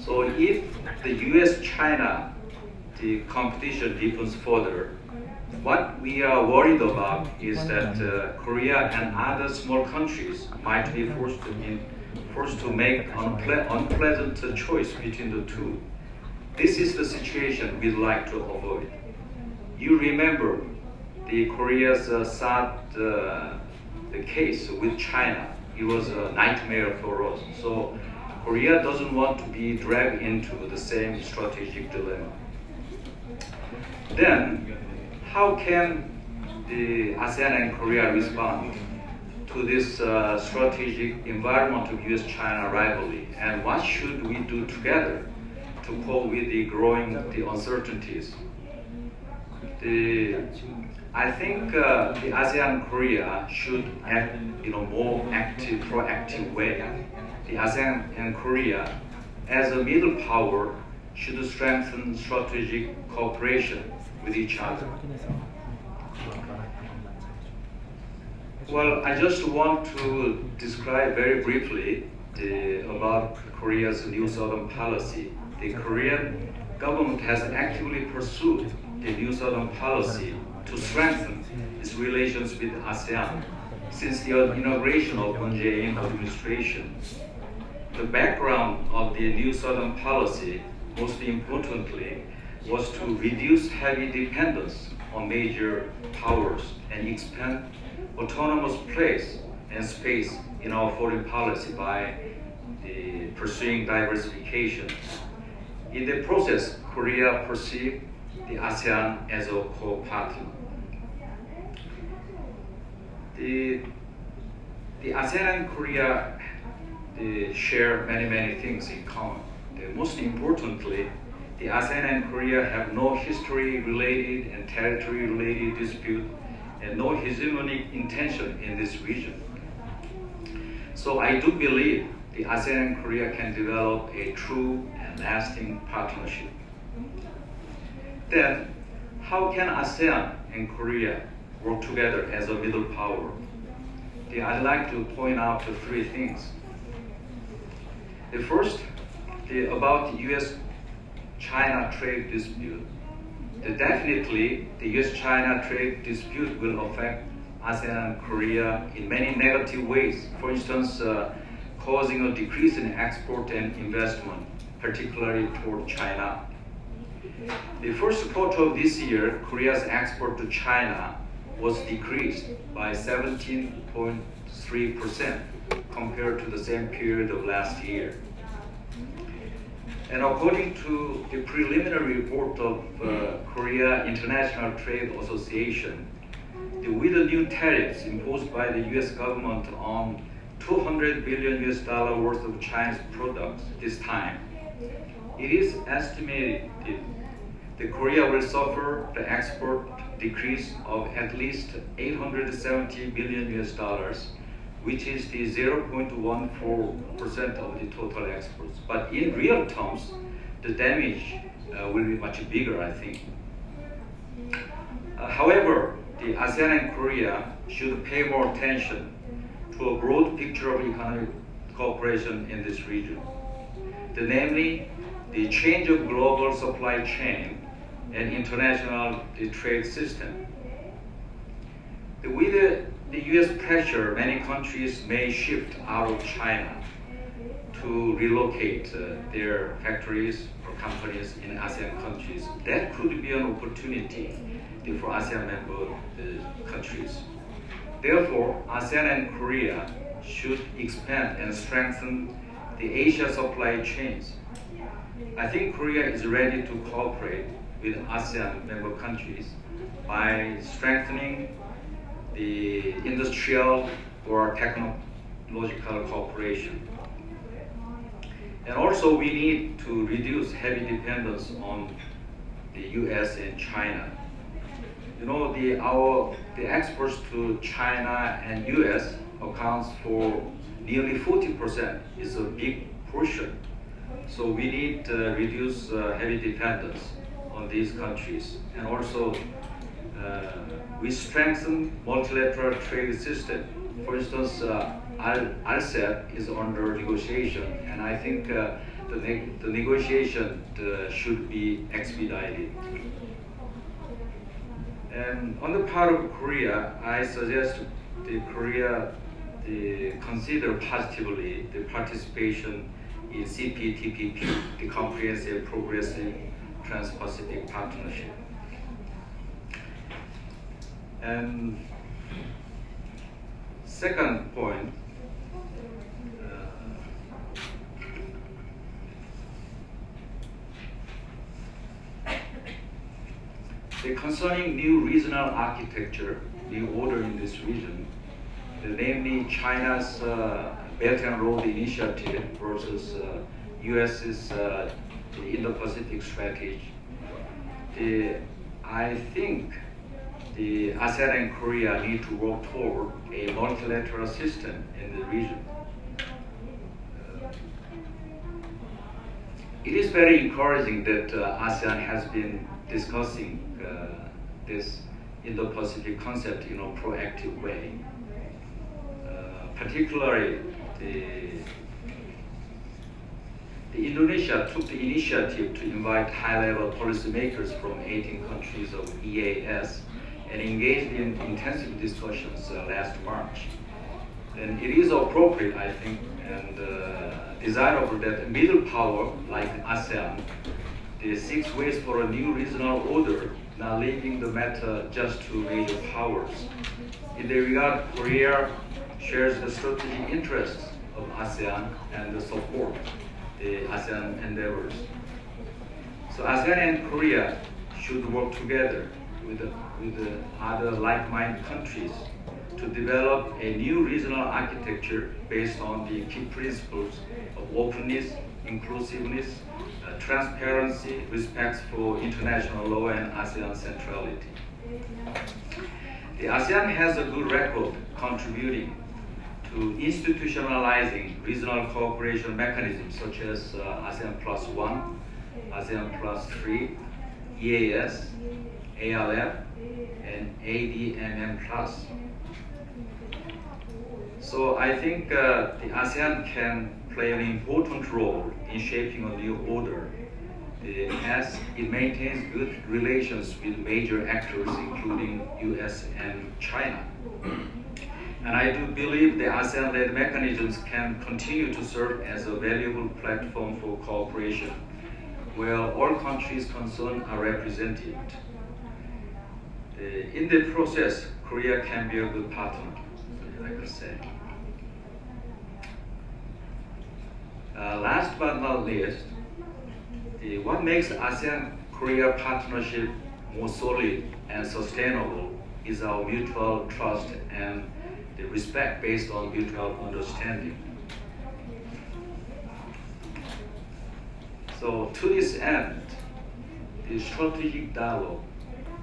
So if the US-China, the competition deepens further, what we are worried about is that Korea and other small countries might be forced to make unpleasant choice between the two. This is the situation we'd like to avoid. You remember the Korea's the case with China. It was a nightmare for us. So Korea doesn't want to be dragged into the same strategic dilemma. Then, how can the ASEAN and Korea respond to this strategic environment of US-China rivalry? And what should we do together to cope with the growing uncertainties? I think the ASEAN and Korea should act in a more active, proactive way. The ASEAN and Korea, as a middle power, should strengthen strategic cooperation with each other. Well, I just want to describe very briefly about Korea's New Southern policy. The Korean government has actively pursued the New Southern policy to strengthen its relations with ASEAN since the inauguration of Moon Jae-in administration. The background of the New Southern policy, most importantly, was to reduce heavy dependence on major powers and expand autonomous place and space in our foreign policy by pursuing diversification. In the process, Korea perceived the ASEAN as a co-partner. The ASEAN and Korea share many things in common. Most importantly, the ASEAN and Korea have no history-related and territory-related dispute and no hegemonic intention in this region. So I do believe the ASEAN and Korea can develop a true and lasting partnership. Then, how can ASEAN and Korea work together as a middle power? I'd like to point out three things. The first, about the US-China trade dispute. Definitely, the US-China trade dispute will affect ASEAN and Korea in many negative ways. For instance, causing a decrease in export and investment, particularly toward China. The first quarter of this year, Korea's export to China was decreased by 17.3% compared to the same period of last year. And according to the preliminary report of Korea International Trade Association, with the new tariffs imposed by the US government on $200 billion worth of Chinese products this time, it is estimated that Korea will suffer the export decrease of at least $870 billion, which is the 0.14% of the total exports. But in real terms, the damage will be much bigger, I think. However, the ASEAN and Korea should pay more attention to a broad picture of economic cooperation in this region. Namely, the change of global supply chain and international trade system. With the US pressure, many countries may shift out of China to relocate their factories or companies in ASEAN countries. That could be an opportunity for ASEAN member countries. Therefore, ASEAN and Korea should expand and strengthen the Asia supply chains. I think Korea is ready to cooperate with ASEAN member countries by strengthening the industrial or technological cooperation. And also we need to reduce heavy dependence on the US and China. You know, the exports to China and US accounts for nearly 40%. It's a big portion. So we need to reduce heavy dependence on these countries. And also, we strengthen multilateral trade system. For instance, RCEP is under negotiation, and I think the negotiation should be expedited. And on the part of Korea, I suggest the Korea consider positively the participation in CPTPP, the Comprehensive Progressive Trans-Pacific Partnership. And second point, concerning new regional architecture, new order in this region, namely China's Belt and Road Initiative versus US's Indo-Pacific strategy. I think the ASEAN and Korea need to work toward a multilateral system in the region. It is very encouraging that ASEAN has been discussing this Indo-Pacific concept in a proactive way. Particularly, Indonesia took the initiative to invite high-level policymakers from 18 countries of EAS and engaged in intensive discussions last March. And it is appropriate, I think, and desirable that a middle power like ASEAN seeks ways for a new regional order, not leaving the matter just to major powers. In the regard, Korea shares the strategic interests of ASEAN and support the ASEAN endeavors. So ASEAN and Korea should work together with other like-minded countries to develop a new regional architecture based on the key principles of openness, inclusiveness, transparency, respect for international law, and ASEAN centrality. The ASEAN has a good record contributing to institutionalizing regional cooperation mechanisms such as ASEAN Plus 1, ASEAN Plus 3, EAS, ALF, and ADMM Plus. So I think the ASEAN can play an important role in shaping a new order as it maintains good relations with major actors including US and China. And I do believe the ASEAN-led mechanisms can continue to serve as a valuable platform for cooperation where all countries concerned are represented. In the process, Korea can be a good partner, I could say. Last but not least, what makes ASEAN-Korea partnership more solid and sustainable is our mutual trust and the respect based on mutual understanding. So to this end, the strategic dialogue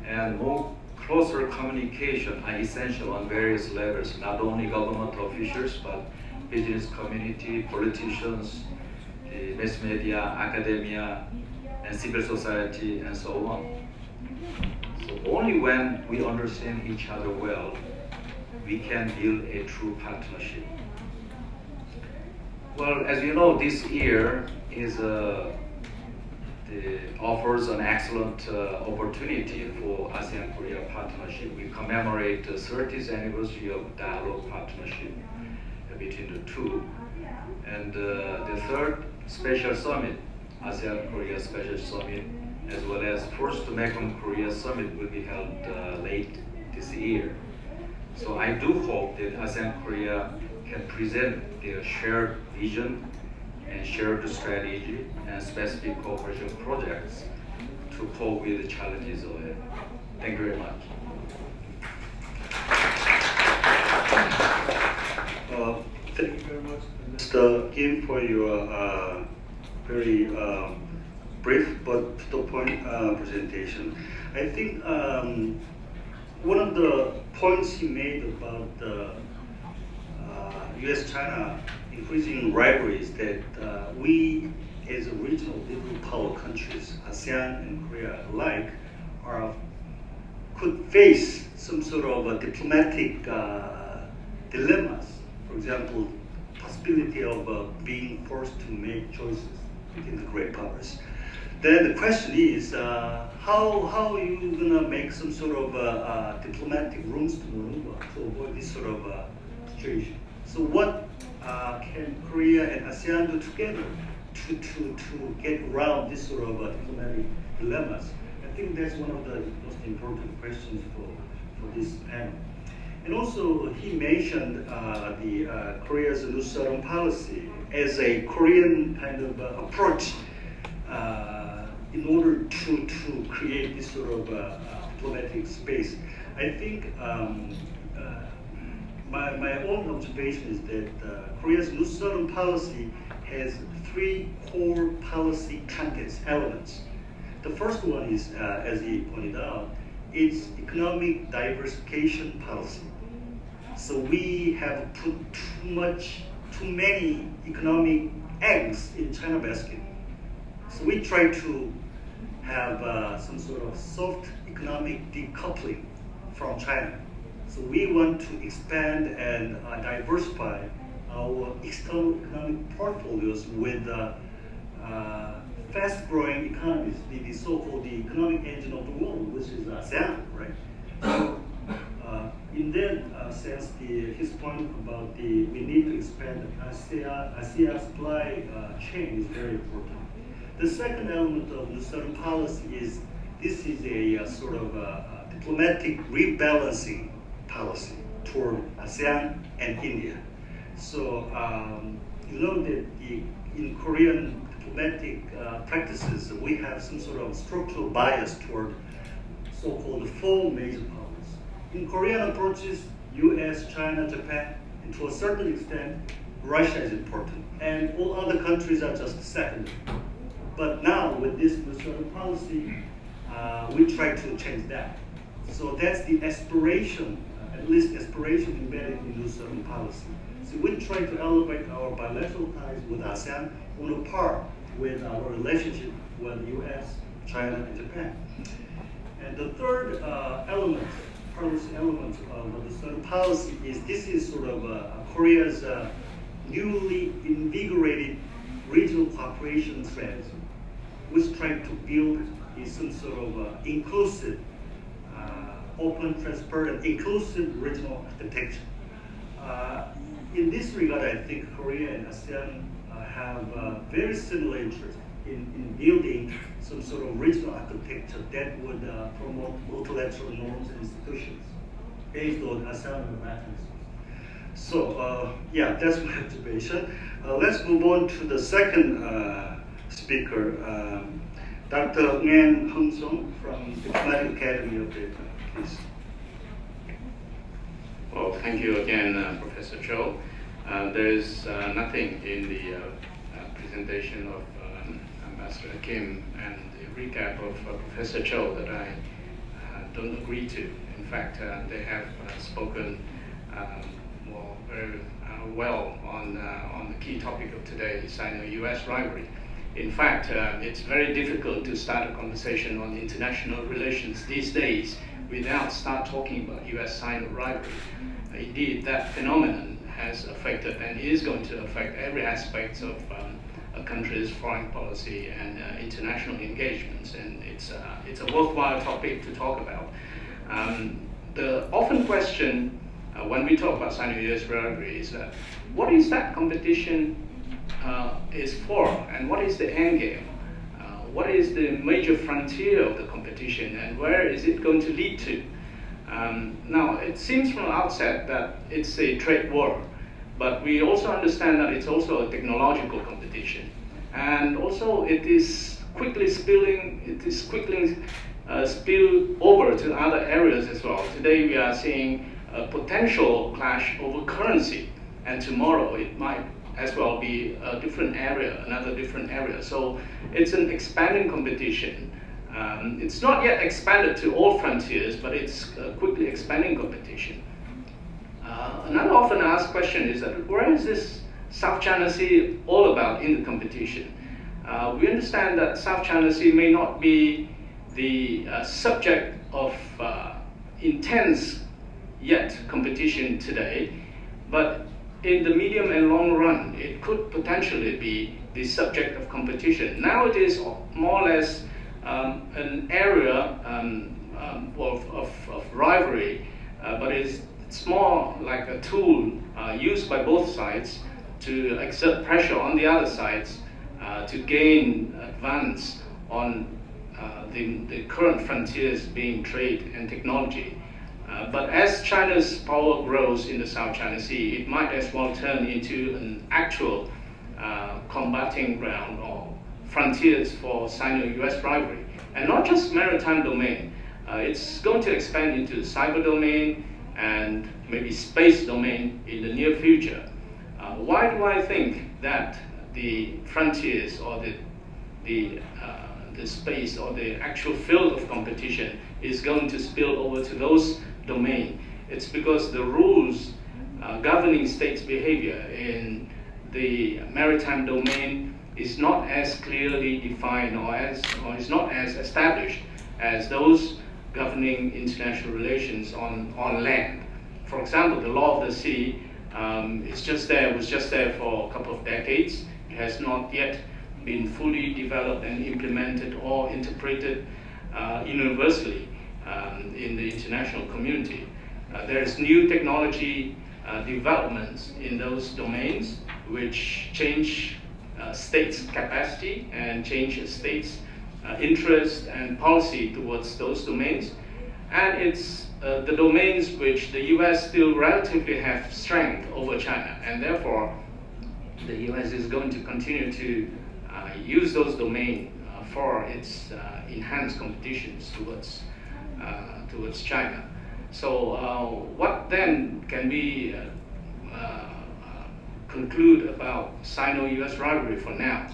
and more closer communication are essential on various levels, not only government officials, but business community, politicians, the mass media, academia, and civil society, and so on. So only when we understand each other well, we can build a true partnership. Well, as you know, this year offers an excellent opportunity for ASEAN-Korea partnership. We commemorate the 30th anniversary of dialogue partnership between the two. And the third special summit, ASEAN-Korea Special Summit, as well as first Mekong-Korea Summit will be held late this year. So I do hope that ASEAN-Korea can present their shared vision and shared strategy and specific cooperation projects to cope with the challenges ahead. Thank you very much. Thank you very much, Mr. Kim, for your very brief but to the point presentation. I think one of the points he made about the U.S.-China increasing rivalries that we, as a regional middle power countries, ASEAN and Korea alike, could face some sort of diplomatic dilemmas. For example, possibility of being forced to make choices within the great powers. Then the question is, how are you gonna make some sort of diplomatic rooms to maneuver to avoid this sort of situation? So what can Korea and ASEAN do together to get around this sort of diplomatic dilemmas? I think that's one of the most important questions for this panel. And also, he mentioned the Korea's New Southern policy as a Korean kind of approach in order to create this sort of diplomatic space. I think my own observation is that Korea's New Southern policy has three core policy contents, elements. The first one is, as he pointed out, it's economic diversification policy. So we have put too many economic eggs in China basket. So we try to have some sort of soft economic decoupling from China. So we want to expand and diversify our external economic portfolios with fast-growing economies, the so-called the economic engine of the world, which is ASEAN, right? So, in that sense, his point about we need to expand the ASEAN supply chain is very important. The second element of the Southern policy is this is a sort of diplomatic rebalancing policy toward ASEAN and India. So you know that in Korean diplomatic practices, we have some sort of structural bias toward so-called four major powers. In Korean approaches, US, China, Japan, and to a certain extent, Russia is important. And all other countries are just secondary. But now, with this New Southern policy, we try to change that. So that's the aspiration, at least aspiration embedded in New Southern policy. So we try to elevate our bilateral ties with ASEAN on a par with our relationship with the US, China, and Japan. And the third element, policy element of the Southern policy is this is sort of Korea's newly invigorated regional cooperation strategy, which tries to build some sort of inclusive, open, transparent, inclusive regional architecture. In this regard, I think Korea and ASEAN have very similar interests in building some sort of regional architecture that would promote multilateral norms and institutions based on ASEAN mechanisms. So, yeah, that's my observation. Let's move on to the second speaker, Dr. Nguyen Hung Song from the Diplomatic Academy of Vietnam, please. Well, thank you again, Professor Cho. There is nothing in the presentation of Ambassador Kim and the recap of Professor Cho that I don't agree to. In fact, they have spoken very well on the key topic of today, Sino-US rivalry. In fact, it's very difficult to start a conversation on international relations these days without start talking about US-Sino rivalry. Indeed, that phenomenon has affected and is going to affect every aspect of a country's foreign policy and international engagements, and it's a worthwhile topic to talk about. The often question when we talk about Sino-US rivalry is that what is that competition is for, and what is the end game? What is the major frontier of the competition, and where is it going to lead to? Now, it seems from the outset that it's a trade war, but we also understand that it's also a technological competition. And also it is quickly spilling over to other areas as well. Today we are seeing a potential clash over currency, and tomorrow it might as well be a different area, another different area. So it's an expanding competition. It's not yet expanded to all frontiers, but it's a quickly expanding competition. Another often asked question is that where is this South China Sea all about in the competition? We understand that South China Sea may not be the subject of intense yet competition today, but in the medium and long run, it could potentially be the subject of competition. Now it is more or less an area of rivalry, but it's more like a tool used by both sides to exert pressure on the other sides to gain advance on the current frontiers being trade and technology. But as China's power grows in the South China Sea, it might as well turn into an actual combating ground or frontiers for Sino-US rivalry. And not just maritime domain, it's going to expand into cyber domain and maybe space domain in the near future. Why do I think that the frontiers or the space or the actual field of competition is going to spill over to those domains? It's because the rules governing states' behavior in the maritime domain is not as clearly defined or is not as established as those governing international relations on land. For example, the law of the sea was just there for a couple of decades. It has not yet been fully developed and implemented or interpreted universally in the international community. There is new technology developments in those domains which change states' capacity and change states' interest and policy towards those domains. And it's the domains which the US still relatively have strength over China, and therefore the US is going to continue to use those domains for its enhanced competitions towards China. So what then can we conclude about Sino-US rivalry for now?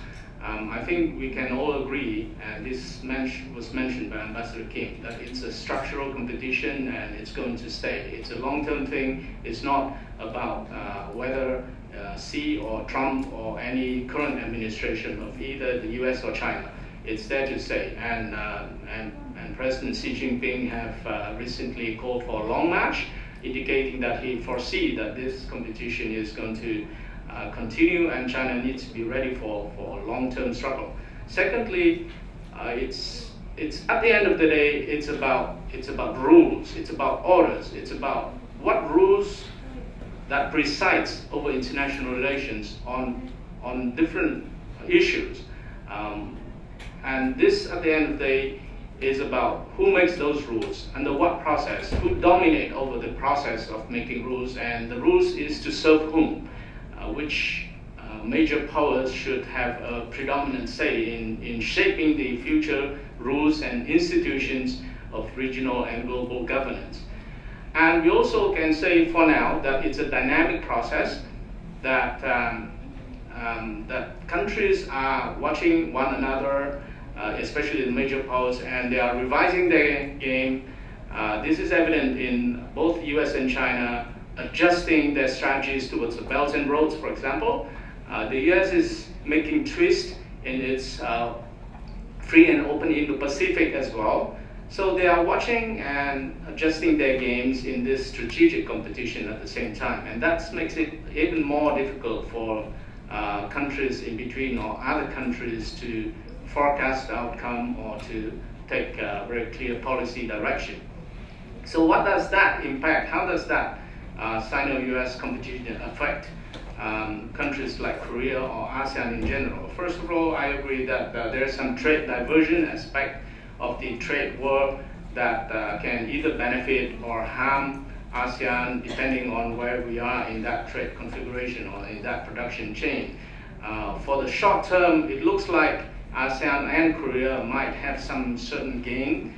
I think we can all agree, and this was mentioned by Ambassador Kim, that it's a structural competition and it's going to stay. It's a long-term thing. It's not about whether Xi or Trump or any current administration of either the US or China. It's there to stay. And President Xi Jinping have recently called for a long march, indicating that he foresees that this competition is going to continue, and China needs to be ready for a long-term struggle. Secondly, it's at the end of the day, it's about rules, it's about orders, it's about what rules that presides over international relations on different issues. And this, at the end of the day, is about who makes those rules, under what process, who dominate over the process of making rules, and the rules is to serve whom. Which major powers should have a predominant say in shaping the future rules and institutions of regional and global governance. And we also can say for now that it's a dynamic process, that that countries are watching one another, especially the major powers, and they are revising their game. This is evident in both US and China adjusting their strategies towards the Belt and Roads, for example. The US is making twists in its free and open Indo-Pacific as well. So they are watching and adjusting their games in this strategic competition at the same time. And that makes it even more difficult for countries in between or other countries to forecast the outcome or to take a very clear policy direction. So what does that impact? How does that Sino-US competition affect countries like Korea or ASEAN in general? First of all, I agree that there is some trade diversion aspect of the trade war that can either benefit or harm ASEAN depending on where we are in that trade configuration or in that production chain. For the short term, it looks like ASEAN and Korea might have some certain gain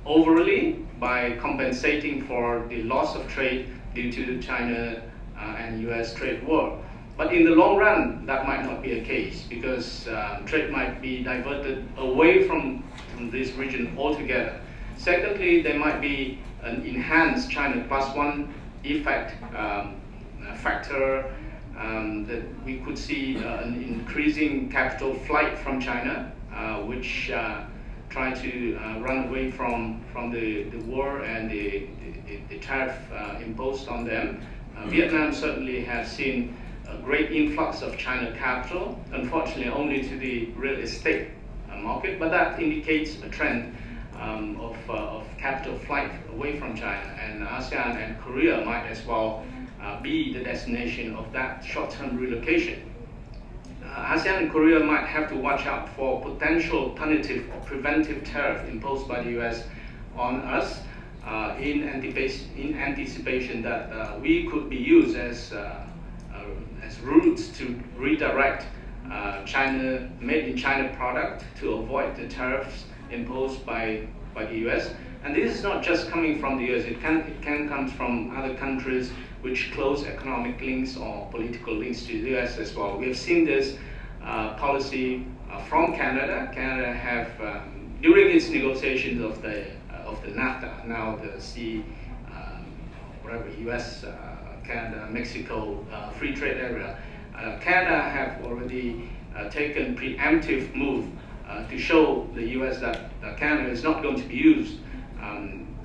overly by compensating for the loss of trade due to the China and US trade war. But in the long run, that might not be the case, because trade might be diverted away from this region altogether. Secondly, there might be an enhanced China plus one effect factor, that we could see an increasing capital flight from China, which try to run away from the war and the tariff imposed on them, Vietnam certainly has seen a great influx of China capital, unfortunately only to the real estate market, but that indicates a trend of capital flight away from China, and ASEAN and Korea might as well be the destination of that short-term relocation. ASEAN and Korea might have to watch out for potential punitive or preventive tariff imposed by the US on us in anticipation that we could be used as routes to redirect made in China product to avoid the tariffs imposed by the US. And this is not just coming from the US, it can come from other countries which close economic links or political links to the US as well. We have seen this policy from Canada. Canada have, during its negotiations of the NAFTA, now the US, Canada, Mexico free trade area, Canada have already taken preemptive move to show the US that Canada is not going to be used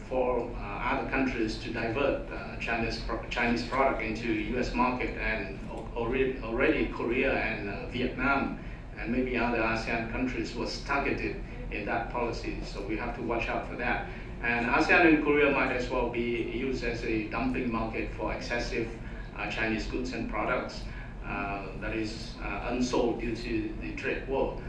for other countries to divert Chinese product into US market, and already Korea and Vietnam and maybe other ASEAN countries was targeted in that policy, so we have to watch out for that. And ASEAN and Korea might as well be used as a dumping market for excessive Chinese goods and products that is unsold due to the trade war.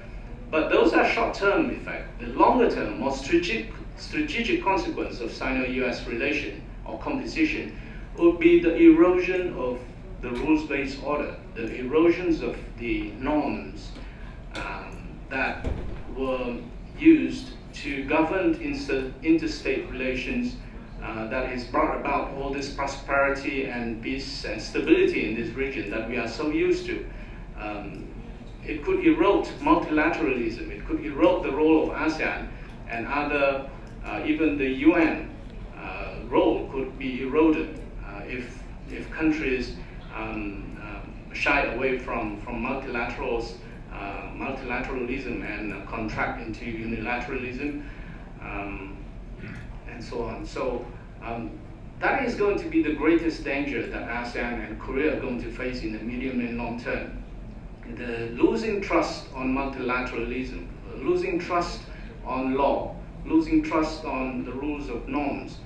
But those are short-term effects. The longer-term, more strategic consequence of Sino-US relation or composition would be the erosion of the rules-based order, the erosions of the norms that were used to govern interstate relations that has brought about all this prosperity and peace and stability in this region that we are so used to. It could erode multilateralism, it could erode the role of ASEAN and other, even the UN role could be eroded if countries shy away from multilateralism and contract into unilateralism and so on. So that is going to be the greatest danger that ASEAN and Korea are going to face in the medium and long term. The losing trust on multilateralism, losing trust on law, losing trust on the rules of norms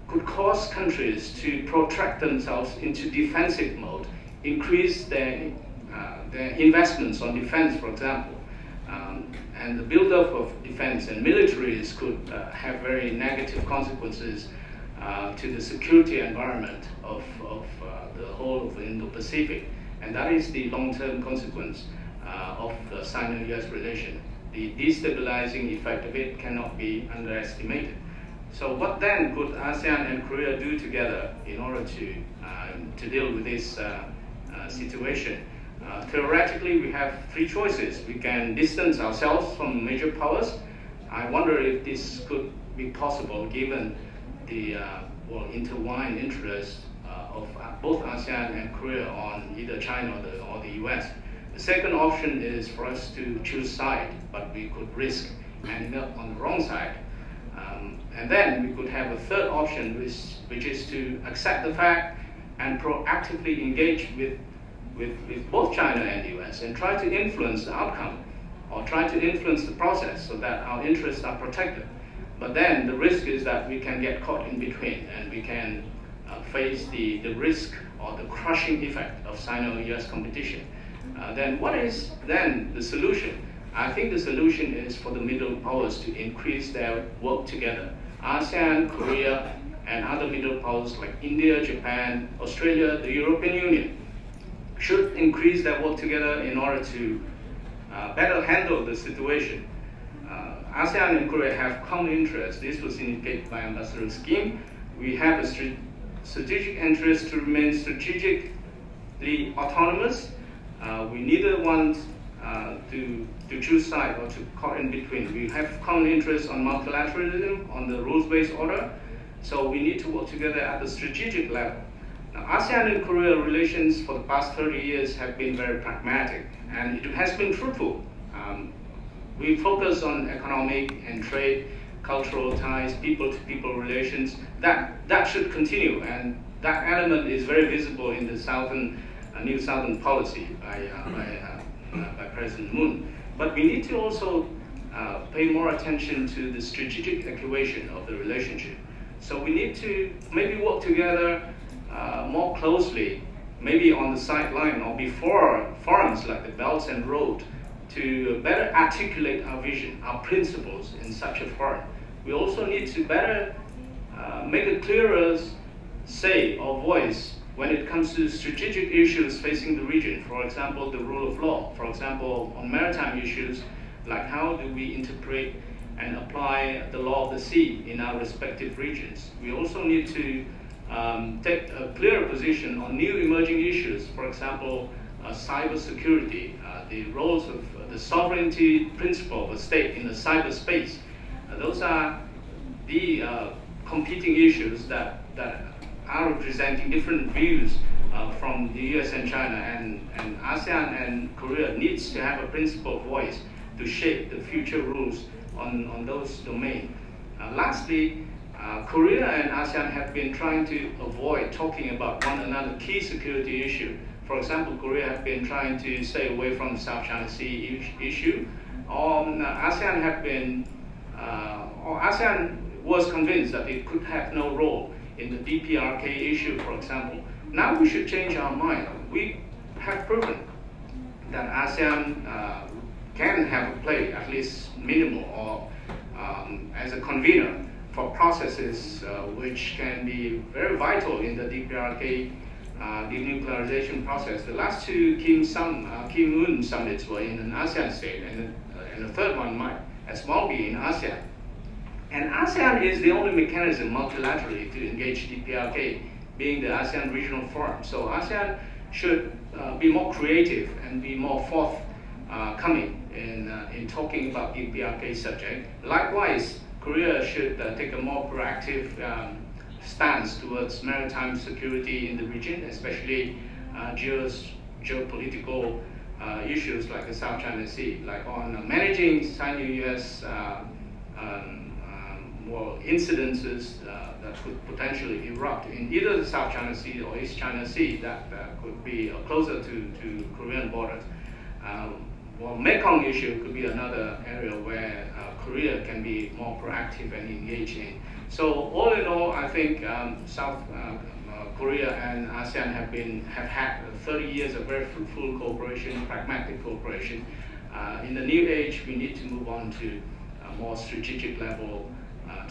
could cause countries to protract themselves into defensive mode, increase their investments on defense, for example. And the buildup of defense and militaries could have very negative consequences to the security environment of the whole of the Indo-Pacific. And that is the long-term consequence of the Sino-US relation. The destabilizing effect of it cannot be underestimated. So what then could ASEAN and Korea do together in order to deal with this situation? Theoretically, we have three choices. We can distance ourselves from major powers. I wonder if this could be possible given the intertwined interests of both ASEAN and Korea on either China or the US. The second option is for us to choose side, but we could risk ending up on the wrong side. And then we could have a third option, which is to accept the fact and proactively engage with both China and the US and try to influence the outcome or try to influence the process so that our interests are protected. But then the risk is that we can get caught in between and we can face the risk or the crushing effect of Sino-US competition. Then what is then the solution? I think the solution is for the middle powers to increase their work together. ASEAN, Korea, and other middle powers like India, Japan, Australia, the European Union should increase their work together in order to better handle the situation. ASEAN and Korea have common interests. This was indicated by Ambassador Kim. We have a strategic interest to remain strategically autonomous. We neither want to choose side or to caught in between. We have common interests on multilateralism, on the rules-based order, so we need to work together at the strategic level. Now, ASEAN and Korea relations for the past 30 years have been very pragmatic, and it has been fruitful. We focus on economic and trade cultural ties, people-to-people relations. That should continue, and that element is very visible in the new Southern policy by President Moon. But we need to also pay more attention to the strategic equation of the relationship. So we need to maybe work together more closely, maybe on the sideline or before forums like the Belt and Road, to better articulate our vision, our principles in such a forum. We also need to better make a clearer say or voice when it comes to strategic issues facing the region. For example, the rule of law. For example, on maritime issues, like how do we interpret and apply the law of the sea in our respective regions. We also need to take a clearer position on new emerging issues. For example, cybersecurity, the roles of the sovereignty principle of a state in the cyberspace. Those are the competing issues that are representing different views from the US and China, and ASEAN and Korea needs to have a principled voice to shape the future rules on those domains. Lastly, Korea and ASEAN have been trying to avoid talking about one another key security issue. For example, Korea have been trying to stay away from the South China Sea issue. ASEAN have been, or ASEAN was convinced that it could have no role in the DPRK issue, for example. Now we should change our mind. We have proven that ASEAN can have a play, at least minimal, or as a convener for processes which can be very vital in the DPRK denuclearization process. The last two Kim-Un summits were in an ASEAN state, and the third one might as well be in ASEAN. And ASEAN is the only mechanism multilaterally to engage DPRK, being the ASEAN Regional Forum. So ASEAN should be more creative and be more forthcoming in talking about DPRK subject. Likewise, Korea should take a more proactive stance towards maritime security in the region, especially geopolitical issues like the South China Sea, like on managing Sino-US incidences that could potentially erupt in either the South China Sea or East China Sea that could be closer to Korean borders. Mekong issue could be another area where Korea can be more proactive and engaged in. So all in all, I think South Korea and ASEAN have had 30 years of very fruitful cooperation, pragmatic cooperation. In the new age, we need to move on to a more strategic level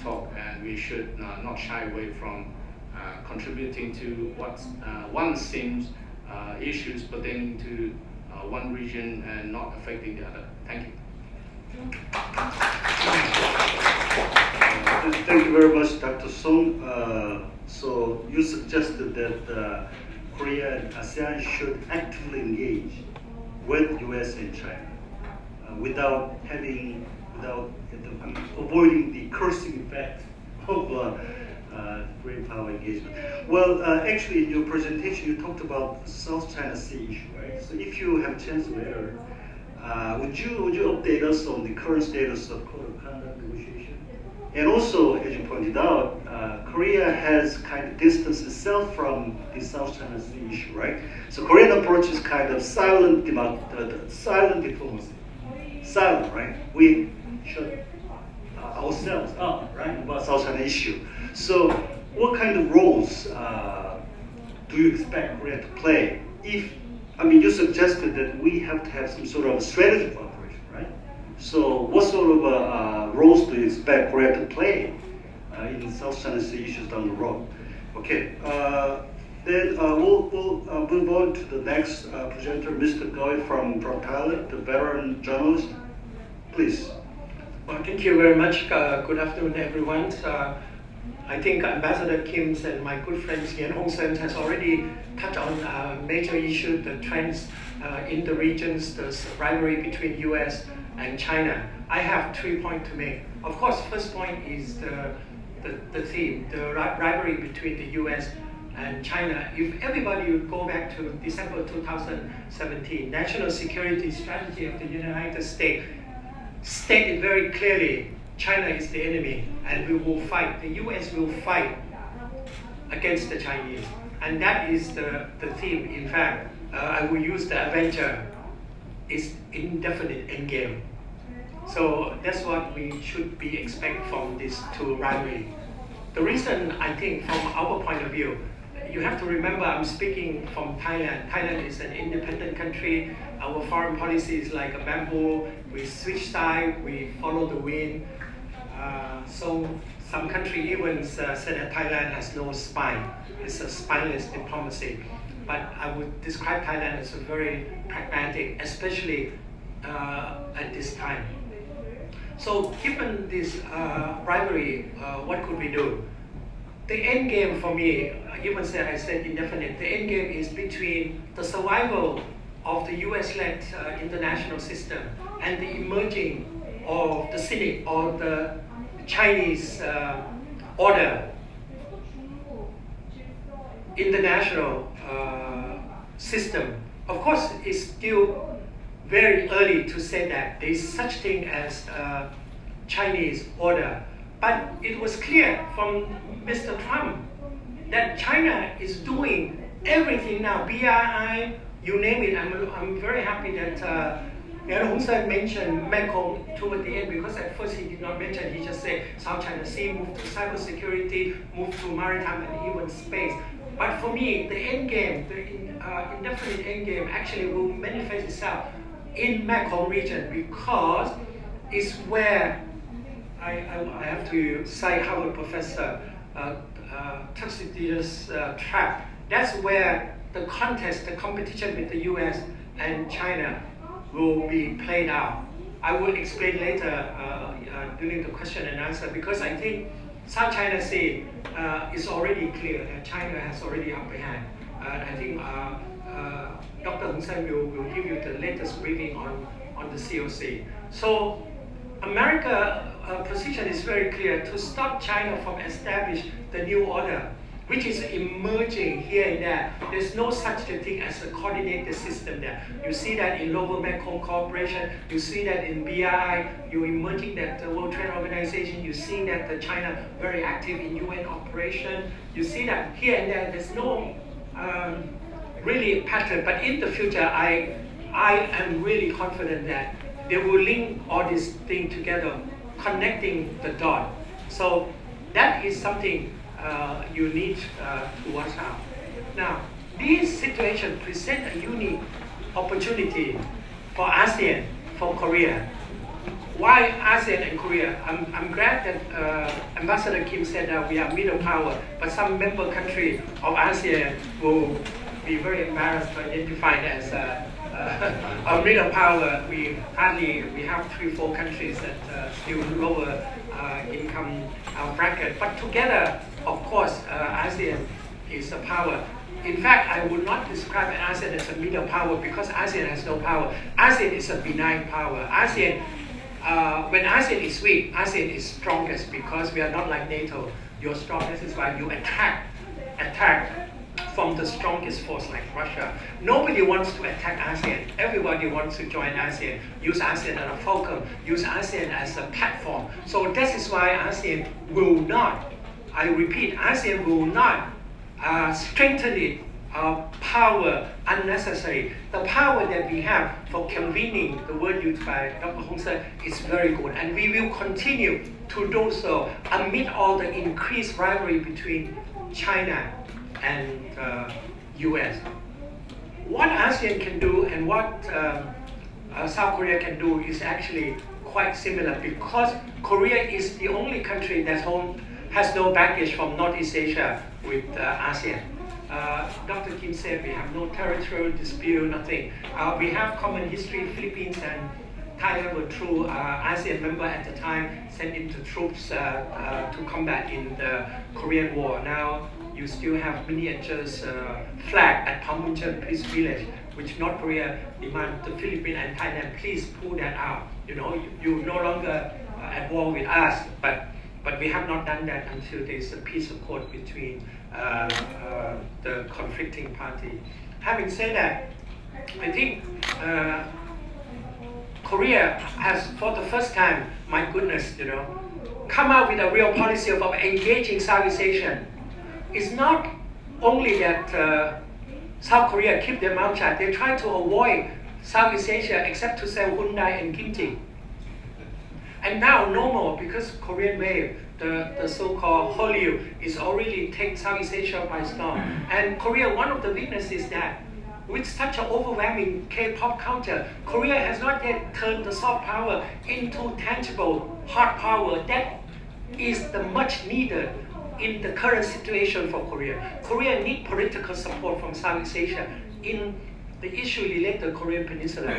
talk, and we should not shy away from contributing to what one seems issues pertaining to one region and not affecting the other. Thank you. Thank you very much, Dr. Song. So you suggested that Korea and ASEAN should actively engage with US and China without avoiding the cursing effect of great power engagement. Well, actually, in your presentation, you talked about the South China Sea issue, right? So if you have a chance later, would you update us on the current status of Code of Conduct negotiation? And also, as you pointed out, Korea has kind of distanced itself from the South China Sea issue, right? So Korean approach is kind of silent diplomacy. Silent, right? We shut ourselves up, right, about South China issue. So what kind of roles do you expect Korea to play? You suggested that we have to have some sort of strategic cooperation, right? So what sort of roles do you expect Korea to play in South China Sea issues down the road? Okay, then we'll move on to the next presenter, Mr. Goy from Thailand, the veteran journalist. Please. Well, thank you very much. Good afternoon, everyone. I think Ambassador Kim and my good friend Yen Hong Sen has already touched on major issues, the trends in the regions, the rivalry between US and China. I have 3 points to make. Of course, first point is the theme, the rivalry between the US and China. If everybody would go back to December 2017, National Security Strategy of the United States stated very clearly, China is the enemy, and we will fight. The U.S. will fight against the Chinese, and that is the theme. In fact, I will use the Avenger. It's indefinite endgame. So that's what we should be expect from these two rivalry. The reason, I think, from our point of view, you have to remember I'm speaking from Thailand. Thailand is an independent country. Our foreign policy is like a bamboo. We switch side, we follow the wind. So some country even said that Thailand has no spine. It's a spineless diplomacy. But I would describe Thailand as a very pragmatic, especially at this time. So given this rivalry, what could we do? The end game for me, even said I said indefinite, the end game is between the survival of the US-led international system and the emerging of the cynic or the Chinese order, international system. Of course, it's still very early to say that there is such thing as Chinese order. But it was clear from Mr. Trump that China is doing everything now, BRI, you name it. I'm very happy that Hong Sen mentioned Mekong toward the end, because at first he did not mention, he just said South China Sea, move to cybersecurity, move to maritime and even space. But for me, the end game, the indefinite end game actually will manifest itself in Mekong region, because it's where I have to cite Harvard professor Thucydides' trap. That's where the contest, the competition with the US and China will be played out. I will explain later during the question and answer, because I think South China Sea is already clear that China has already upper hand. I think Dr. Hong Sen will give you the latest briefing on the COC. So America's position is very clear to stop China from establish the new order, which is emerging here and there. There's no such thing as a coordinated system there. You see that in Lower Mekong Cooperation, you see that in BRI, you're emerging that the World Trade Organization, you see that the China very active in UN operation. You see that here and there, there's no really pattern. But in the future, I am really confident that they will link all these things together, connecting the dot. So that is something you need to watch out. Now, this situation presents a unique opportunity for ASEAN, for Korea. Why ASEAN and Korea? I'm glad that Ambassador Kim said that we are middle power, but some member country of ASEAN will be very embarrassed to identify as a middle power. We have 3-4 countries that still lower income bracket, but together, of course, ASEAN is a power. In fact, I would not describe ASEAN as a middle power, because ASEAN has no power. ASEAN is a benign power. ASEAN, when ASEAN is weak, ASEAN is strongest, because we are not like NATO. You're strongest is why you attack from the strongest force like Russia. Nobody wants to attack ASEAN. Everybody wants to join ASEAN, use ASEAN as a fulcrum, use ASEAN as a platform. So that is why ASEAN will not, I repeat, ASEAN will not strengthen its power unnecessary. The power that we have for convening, the word used by Dr. Hong Sen, is very good. And we will continue to do so amid all the increased rivalry between China and US. What ASEAN can do and what South Korea can do is actually quite similar, because Korea is the only country that has no baggage from Northeast Asia with ASEAN. Dr. Kim said we have no territorial dispute, nothing. We have common history. Philippines and Thailand were true ASEAN member at the time, sent into troops to combat in the Korean War. Now you still have miniatures flag at Panmunjom Peace Village, which North Korea demand the Philippines and Thailand, please pull that out. You know, you no longer at war with us, but we have not done that until there is a peace accord between the conflicting party. Having said that, I think Korea has, for the first time, my goodness, you know, come out with a real policy of engaging Southeast Asia, it's not only that South Korea keep their mouth shut, they try to avoid Southeast Asia except to sell Hyundai and kimchi. And now no more, because Korean wave, the so-called Hallyu, is already take Southeast Asia by storm. And Korea, one of the weaknesses is that with such an overwhelming K-pop culture, Korea has not yet turned the soft power into tangible hard power. That is the much needed in the current situation for Korea. Korea needs political support from Southeast Asia in the issue related to the Korean Peninsula.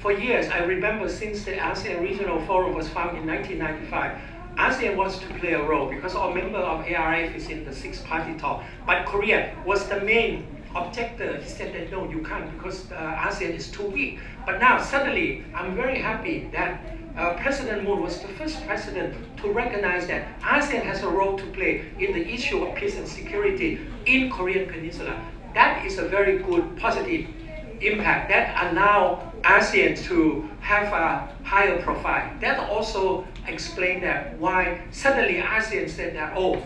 For years, I remember since the ASEAN Regional Forum was founded in 1995, ASEAN wants to play a role because all members of ARF is in the six-party talk. But Korea was the main objector. He said that no, you can't because ASEAN is too weak. But now suddenly, I'm very happy that President Moon was the first president to recognize that ASEAN has a role to play in the issue of peace and security in Korean Peninsula. That is a very good, positive impact that allow ASEAN to have a higher profile. That also explains that why suddenly ASEAN said that, oh,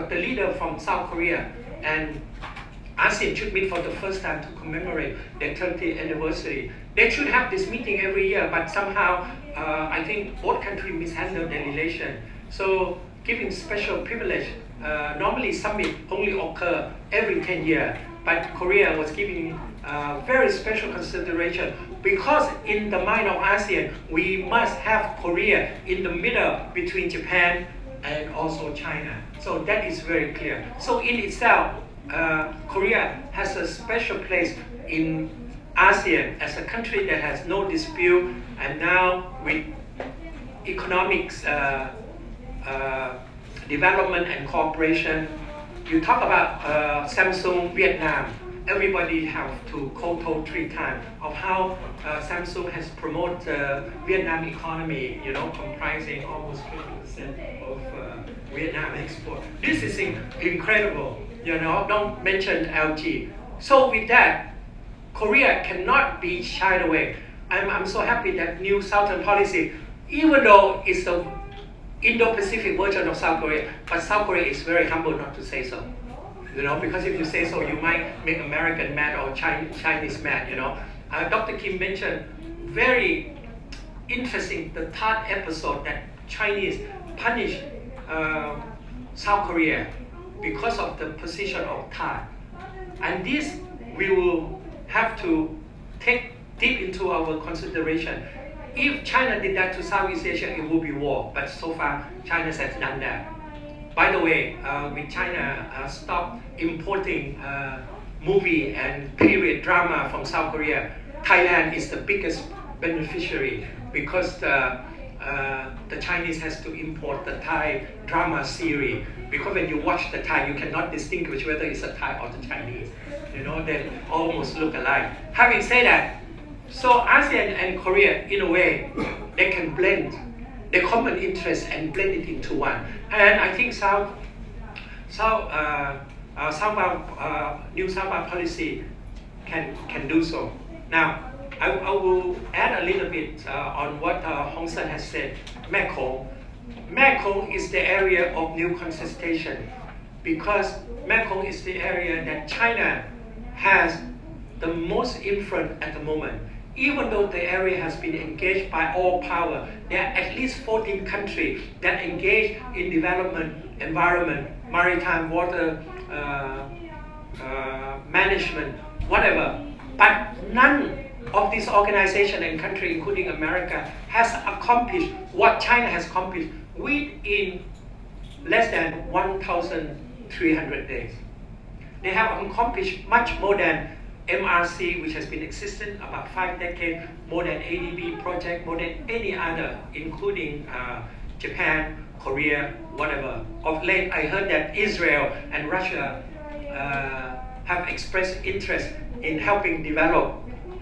the leader from South Korea and ASEAN should meet for the first time to commemorate their 30th anniversary. They should have this meeting every year, but somehow I think both countries mishandled their relation. So giving special privilege, normally summit only occur every 10 years, but Korea was giving very special consideration because in the mind of ASEAN, we must have Korea in the middle between Japan and also China. So that is very clear. So in itself, Korea has a special place in ASEAN as a country that has no dispute, and now with economics development and cooperation. You talk about Samsung Vietnam. Everybody have to quote 3 times of how Samsung has promoted the Vietnam economy, you know, comprising almost 20% of Vietnam export. This is incredible, you know, don't mention LG. So with that, Korea cannot be shied away. I'm so happy that new Southern policy, even though it's the Indo-Pacific version of South Korea, but South Korea is very humble not to say so. You know, because if you say so, you might make American mad or Chinese mad, you know. Dr. Kim mentioned very interesting, the third episode that Chinese punished South Korea because of the position of Thai. And this we will have to take deep into our consideration. If China did that to Southeast Asia, it would be war. But so far, China has done that. By the way, with China stopped importing movie and period drama from South Korea, Thailand is the biggest beneficiary because the Chinese has to import the Thai drama series. Because when you watch the Thai, you cannot distinguish whether it's a Thai or the Chinese. You know, they almost look alike. Having said that, so ASEAN and Korea, in a way, they can blend the common interests and blend it into one. And I think new Southbound policy can do so. Now, I will add a little bit on what Hong Sen has said. Mekong. Mekong is the area of new contestation because Mekong is the area that China has the most influence at the moment. Even though the area has been engaged by all power, there are at least 14 countries that engage in development, environment, maritime, water, management, whatever. But none of these organizations and countries, including America, has accomplished what China has accomplished within less than 1,300 days. They have accomplished much more than MRC, which has been existing about 5 decades, more than ADB project, more than any other, including Japan, Korea, whatever. Of late, I heard that Israel and Russia have expressed interest in helping develop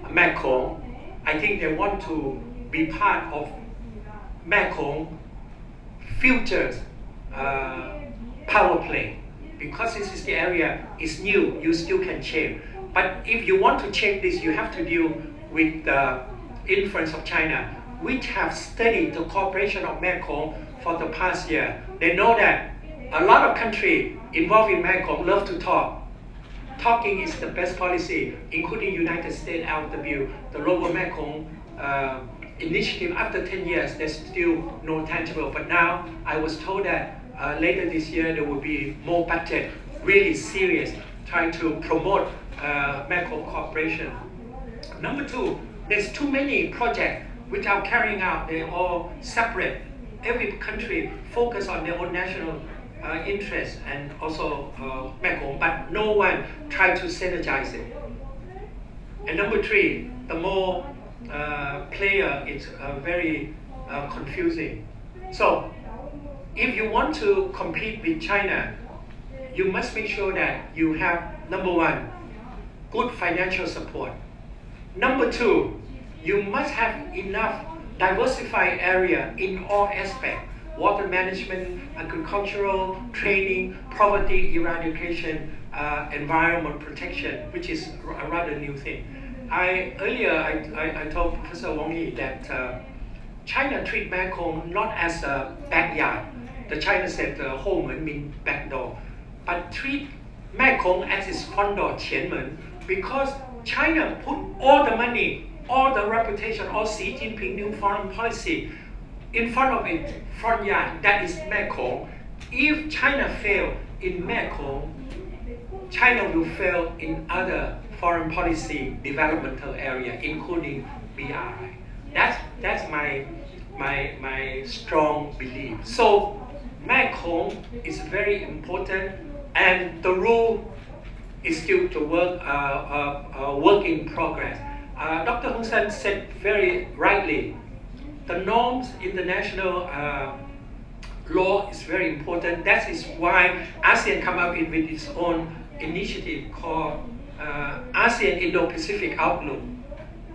Mekong. I think they want to be part of Mekong future power play. Because this is the area, it's new, you still can change. But if you want to change this, you have to deal with the influence of China, which have studied the cooperation of Mekong for the past year. They know that a lot of countries involved in Mekong love to talk. Talking is the best policy, including United States LW, the Lower Mekong initiative. After 10 years, there's still no tangible. But now I was told that later this year there will be more budget, really serious, trying to promote Mekong cooperation. Number two, there's too many projects which are carrying out. They're all separate. Every country focus on their own national interests and also Mekong, but no one try to synergize it. And number three, the more player, it's very confusing. So if you want to compete with China, you must make sure that you have, number one, good financial support. Number two, you must have enough diversified area in all aspects: water management, agricultural, training, poverty eradication, environment protection, which is a rather new thing. Earlier I told Professor Wang Yi that China treat Mekong not as a backyard. The China said home means back door, but treat Mekong as its front door, 前门, because China put all the money, all the reputation, all Xi Jinping new foreign policy in front of its front yard, that is Mekong. If China fail in Mekong, China will fail in other foreign policy developmental area, including BRI. That's my strong belief. So Mekong is very important, and the rule is still to work in progress. Dr. Hun Sen said very rightly, the norms, international law is very important. That is why ASEAN come up with its own initiative called ASEAN Indo-Pacific Outlook.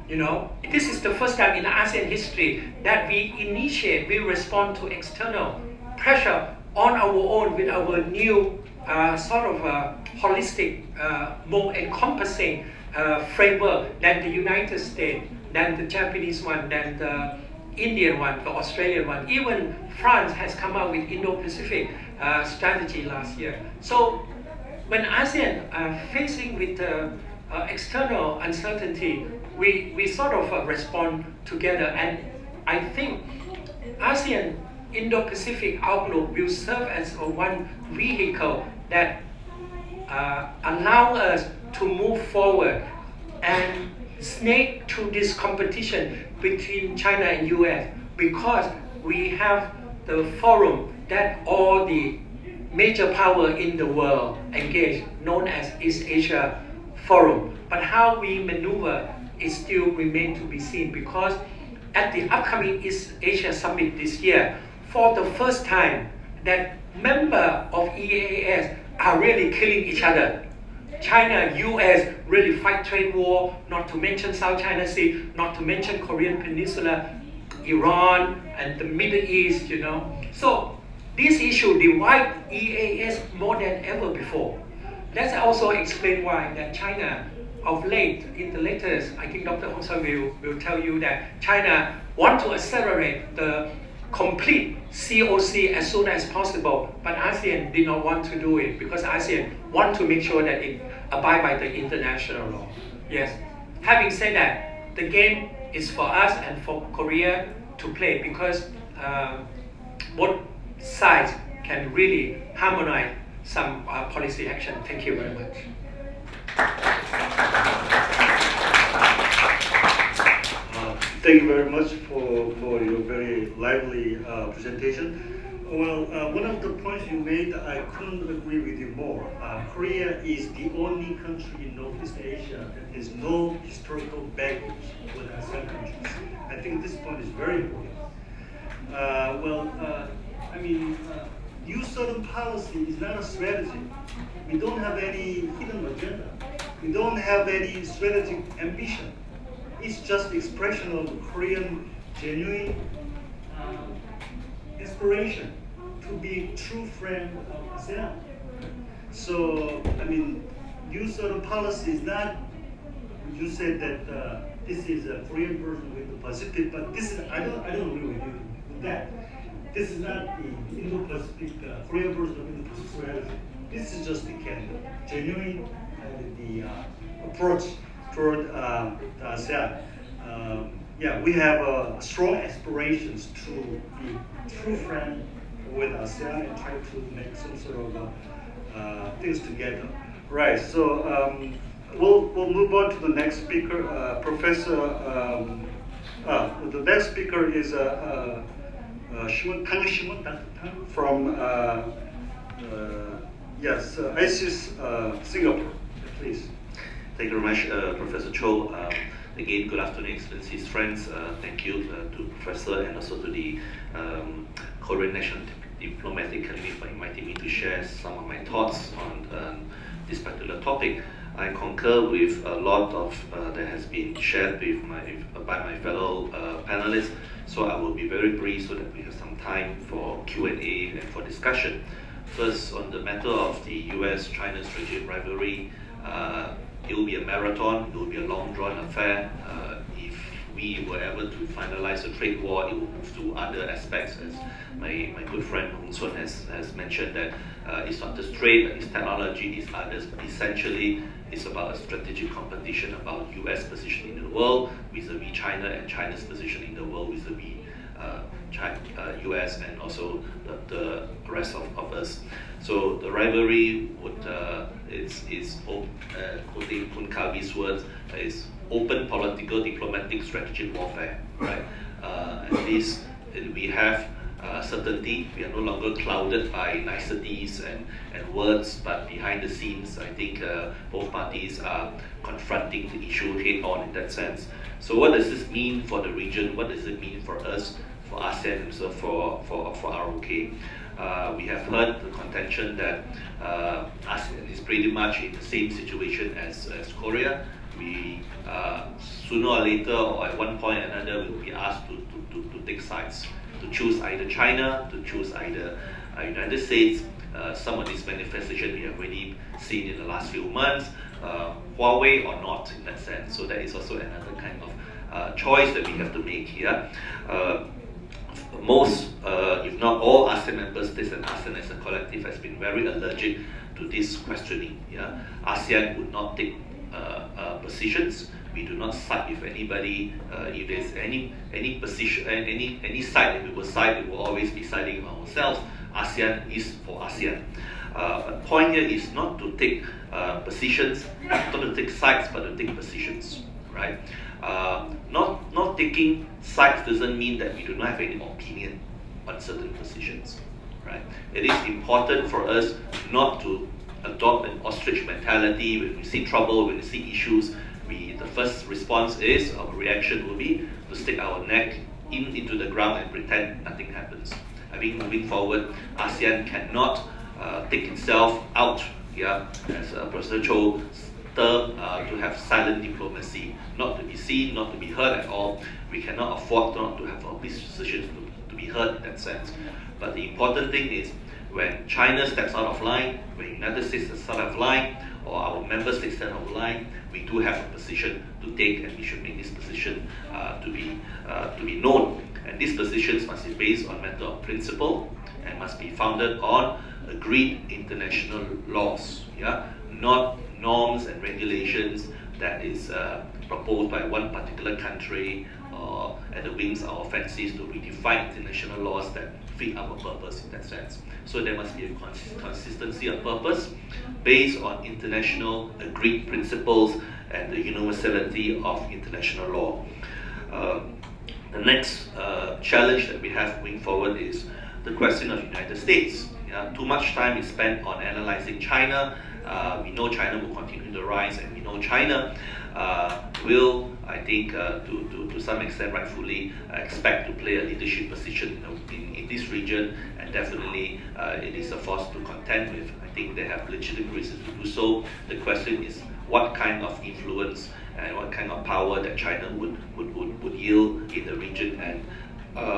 You know, this is the first time in ASEAN history that we respond to external pressure on our own with our new sort of holistic, more encompassing framework than the United States, than the Japanese one, than the Indian one, the Australian one. Even France has come out with Indo-Pacific strategy last year. So when ASEAN facing with external uncertainty, we sort of respond together. And I think ASEAN Indo-Pacific Outlook will serve as one vehicle that allow us to move forward and snake through this competition between China and US, because we have the forum that all the major power in the world engage, known as East Asia Forum. But how we maneuver is still remain to be seen, because at the upcoming East Asia Summit this year, for the first time, that member of EAS are really killing each other. China, US really fight trade war, not to mention South China Sea, not to mention Korean Peninsula, Iran, and the Middle East, you know. So this issue divide EAS more than ever before. That's also explain why that China of late, in the latest, I think Dr. Hong San will tell you that China want to accelerate the complete COC as soon as possible, but ASEAN did not want to do it because ASEAN want to make sure that it abide by the international law. Yes. Having said that, the game is for us and for Korea to play, because both sides can really harmonize some policy action. Thank you very much. Thank you very much for your very lively presentation. Well, one of the points you made, I couldn't agree with you more. Korea is the only country in Northeast Asia that has no historical baggage with ASEAN countries. I think this point is very important. New Southern policy is not a strategy. We don't have any hidden agenda. We don't have any strategic ambition. It's just the expression of Korean genuine aspiration to be true friend of ASEAN. So, New Southern policy is not, you said that this is a Korean version with the Pacific, but this is, I don't agree with you with that. this is not the Indo-Pacific, Korean version of Indo-Pacific strategy. This is just the genuine the approach toward the ASEAN. Yeah, we have strong aspirations to be true friend with ASEAN and try to make some sort of things together. Right. So we'll move on to the next speaker, Professor. The next speaker is Shimon Tang from ISIS Singapore. Please. Thank you very much, Professor Cho. Again, good afternoon, Excellencies, friends. Thank you to Professor and also to the Korean National Diplomatic Academy for inviting me to share some of my thoughts on this particular topic. I concur with a lot of that has been shared with by my fellow panelists, so I will be very brief so that we have some time for Q&A and for discussion. First, on the matter of the US-China strategic rivalry, it will be a marathon, it will be a long-drawn affair. If we were able to finalize a trade war, it will move to other aspects, as my good friend Hong Sun has mentioned, that it's not just trade, it's technology, it's others, but essentially it's about a strategic competition about US position in the world vis-a-vis China and China's position in the world vis-a-vis US and also the rest of us. So the rivalry would quoting Kun Kavi's words, is open political, diplomatic, strategic warfare, right? At least we have certainty. We are no longer clouded by niceties and words, but behind the scenes, I think both parties are confronting the issue head on in that sense. So what does this mean for the region? What does it mean for us, for ASEAN, and so for ROK? We have heard the contention that ASEAN is pretty much in the same situation as Korea. We sooner or later, or at one point or another, will be asked to take sides, to choose either China, to choose either United States. Some of these manifestations we have already seen in the last few months, Huawei or not in that sense. So that is also another kind of choice that we have to make here. Most, if not all, ASEAN member states and ASEAN as a collective has been very allergic to this questioning. Yeah? ASEAN would not take positions. We do not side with anybody. If there's any position, any side that we will side, we will always be siding with ourselves. ASEAN is for ASEAN. The point here is not to take positions, not to take sides, but to take positions, right? Not taking sides doesn't mean that we do not have any opinion on certain positions, right? It is important for us not to adopt an ostrich mentality. When we see trouble, when we see issues, the first response is, our reaction will be to stick our neck into the ground and pretend nothing happens. I mean, moving forward, ASEAN cannot take itself out, yeah, as Professor Cho term, to have silent diplomacy, not to be seen, not to be heard at all. We cannot afford not to have our positions to be heard in that sense. But the important thing is, when China steps out of line, when the United States steps out of line, or our member states step out of line, we do have a position to take, and we should make this position to be known. And these positions must be based on matter of principle and must be founded on agreed international laws, yeah, not norms and regulations that is proposed by one particular country or at the wings of our fancies to redefine international laws that fit our purpose in that sense. So there must be a consistency of purpose based on international agreed principles and the universality of international law. The next challenge that we have moving forward is the question of the United States. Yeah, too much time is spent on analyzing China. We know China will continue to rise, and we know China will, I think, to some extent rightfully, expect to play a leadership position in this region, and definitely it is a force to contend with. I think they have legitimate reasons to do so. The question is what kind of influence and what kind of power that China would yield in the region, and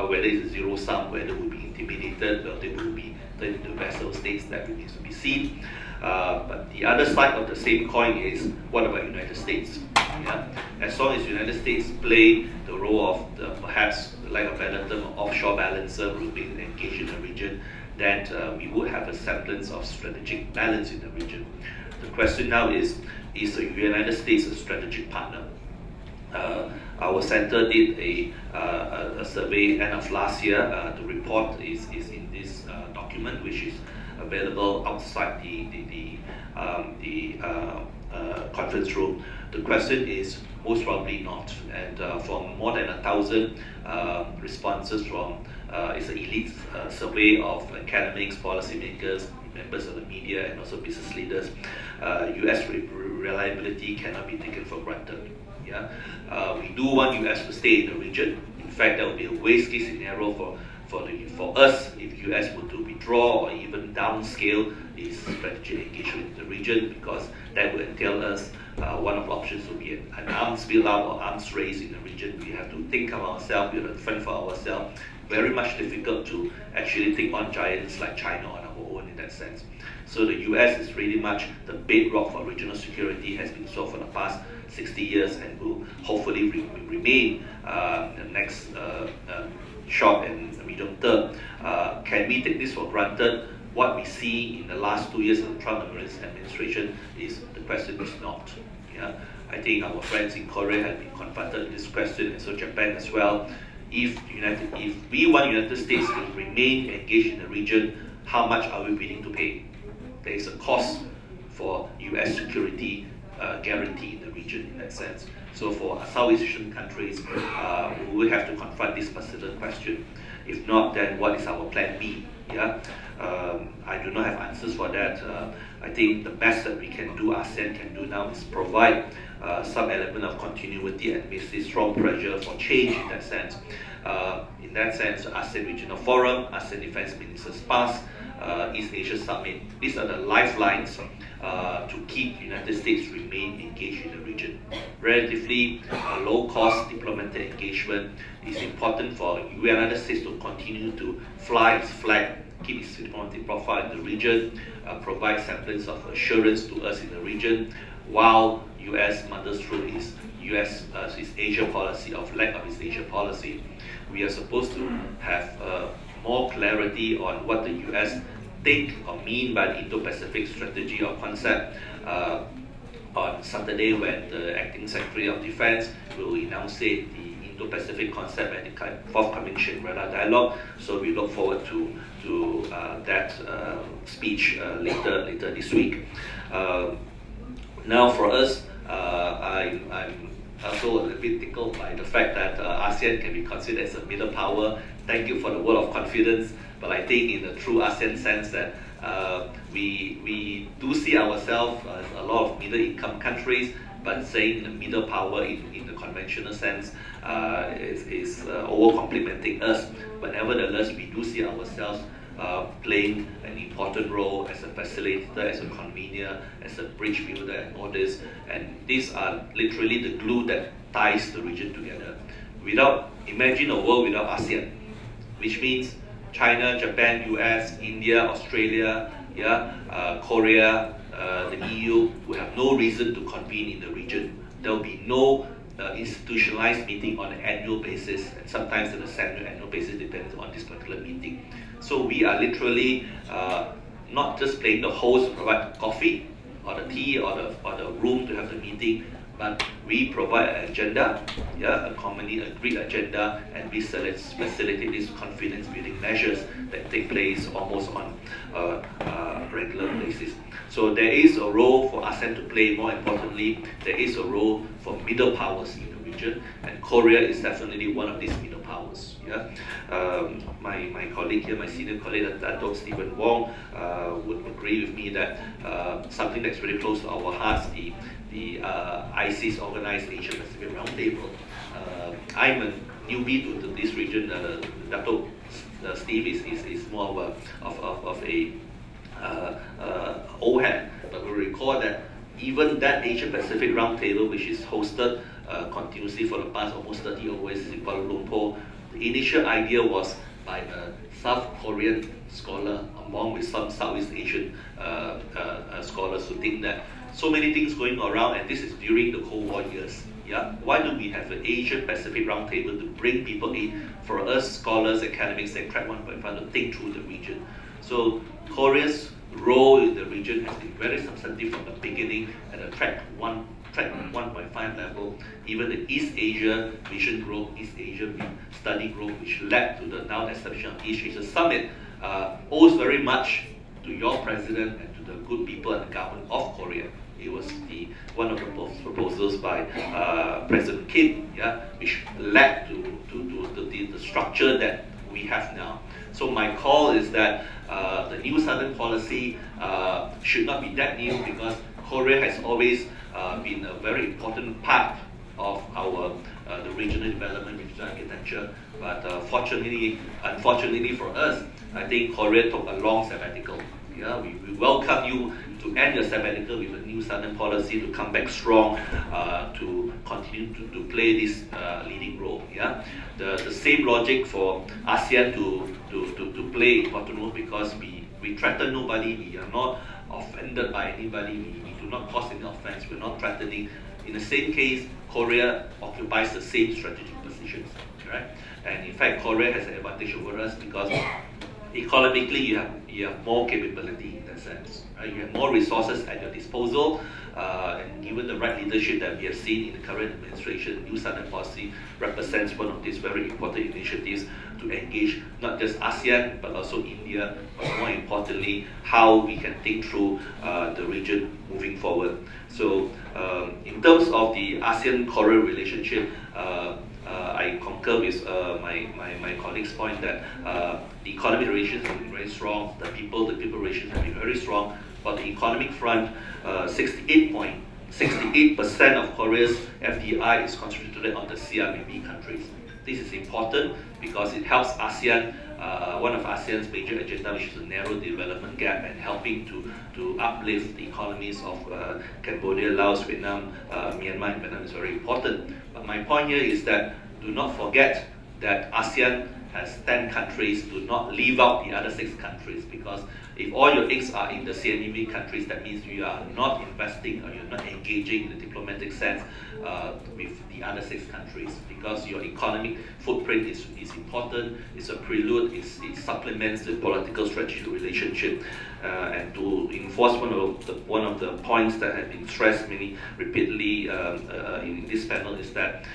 whether it's a zero sum, whether it will be intimidated, whether it will be turned into vassal states, that remains to be seen. But the other side of the same coin is, what about the United States? Yeah? As long as the United States play the role of perhaps lack of a better term, offshore balancer will be engaged in the region, that we would have a semblance of strategic balance in the region. The question now is the United States a strategic partner? Our center did a survey end of last year. The report is in this document, which is available outside the conference room. The question is most probably not. And from more than 1,000 responses from it's an elite survey of academics, policymakers, members of the media, and also business leaders. U.S. reliability cannot be taken for granted. Yeah, we do want U.S. to stay in the region. In fact, that would be a worst case scenario for us if U.S. were to withdraw or even downscale its strategic engagement in the region, because that would entail us one of the options would be an arms build-up or arms race in the region. We have to think of ourselves, we have to fend for ourselves. Very much difficult to actually take on giants like China on our own in that sense. So the US is really much the bedrock for regional security, has been so for the past 60 years and will hopefully remain the next short and medium term. Can we take this for granted? What we see in the last 2 years of the Trump administration is the question is not. Yeah? I think our friends in Korea have been confronted with this question, and so Japan as well. If we want United States to remain engaged in the region, how much are we willing to pay? There is a cost for US security guarantee in the region in that sense. So for Southeast Asian countries, we will have to confront this particular question. If not, then what is our plan B? Yeah, I do not have answers for that. I think the best that we can do, ASEAN can do now, is provide some element of continuity and basically strong pressure for change in that sense. In that sense, ASEAN Regional Forum, ASEAN Defense Ministers Pass, East Asia Summit, these are the lifelines to keep the United States remain engaged in the region. Relatively low-cost diplomatic engagement is important for the United States to continue to fly its flag, keep its diplomatic profile in the region, provide semblance of assurance to us in the region, while US mudders through its Asia policy, of lack of its Asia policy. We are supposed to have more clarity on what the US think or mean by the Indo-Pacific strategy or concept on Saturday, when the Acting Secretary of Defense will enunciate the Indo-Pacific concept at the forthcoming Shangri-La dialogue. So we look forward to that speech later this week. Now for us, I'm also a little bit tickled by the fact that ASEAN can be considered as a middle power. Thank you for the word of confidence, but I think in the true ASEAN sense that we do see ourselves as a lot of middle income countries, but saying the middle power in the conventional sense is over-complimenting us. But nevertheless, we do see ourselves playing an important role as a facilitator, as a convener, as a bridge builder, and all this. And these are literally the glue that ties the region together. Imagine a world without ASEAN, which means China, Japan, US, India, Australia, Korea, the EU will have no reason to convene in the region. There will be no institutionalized meeting on an annual basis, and sometimes on a semi-annual basis, depends on this particular meeting. So we are literally not just playing the host to provide coffee or the tea or the room to have the meeting, but we provide an agenda, a commonly agreed agenda, and we facilitate these confidence-building measures that take place almost on a regular basis. So there is a role for ASEAN to play. More importantly, there is a role for middle powers in the region, and Korea is definitely one of these middle powers. My colleague here, my senior colleague, Dr. Stephen Wong, would agree with me that something that's very close to our hearts, the ISIS Organized Asia Pacific Roundtable. I'm a newbie to this region. Dr. Steve is more of a old hand, but we recall that even that Asia Pacific Roundtable, which is hosted continuously for the past almost 30 years in Kuala Lumpur, the initial idea was by a South Korean scholar, along with some Southeast Asian scholars, who think that so many things going around, and this is during the Cold War years. Yeah, why do we have an Asian Pacific Roundtable to bring people in for us scholars, academics, and Track 1.5 to think through the region? So Korea's role in the region has been very substantive from the beginning at the Track 1.5 level. Even the East Asia Vision Group, East Asia Study Group, which led to the now establishment of East Asia Summit, owes very much to your president and to the good people and the government of Korea. It was one of the proposals by President Kim, yeah, which led to the structure that we have now. So my call is that the new Southern policy should not be that new, because Korea has always been a very important part of our the regional development, regional architecture. But unfortunately for us, I think Korea took a long sabbatical. Yeah, we welcome you to end your sabbatical with a new Southern policy, to come back strong, to continue to play this leading role. Yeah, the same logic for ASEAN to play important role, because we threaten nobody, we are not offended by anybody, we do not cause any offense, we're not threatening. In the same case, Korea occupies the same strategic positions, right? And in fact, Korea has an advantage over us because economically you have more capability in that sense. Right? You have more resources at your disposal, and given the right leadership that we have seen in the current administration, New Southern Policy represents one of these very important initiatives to engage not just ASEAN but also India, but more importantly, how we can think through the region moving forward. So in terms of the ASEAN-Korea relationship, I concur with my colleague's point that the economic relations have been very strong, the people relations have been very strong. But the economic front, 68% of Korea's FDI is concentrated on the CRBB countries. This is important because it helps ASEAN, one of ASEAN's major agenda, which is to narrow the development gap and helping to uplift the economies of Cambodia, Laos, Vietnam, Myanmar, and Vietnam is very important. But my point here is that do not forget that ASEAN has 10 countries. Do not leave out the other 6 countries, because if all your eggs are in the CNEV countries, that means you are not investing or you're not engaging in the diplomatic sense with the other 6 countries, because your economic footprint is important, it's a prelude, it supplements the political strategic relationship. And to enforce one of the points that have been stressed repeatedly in this panel is that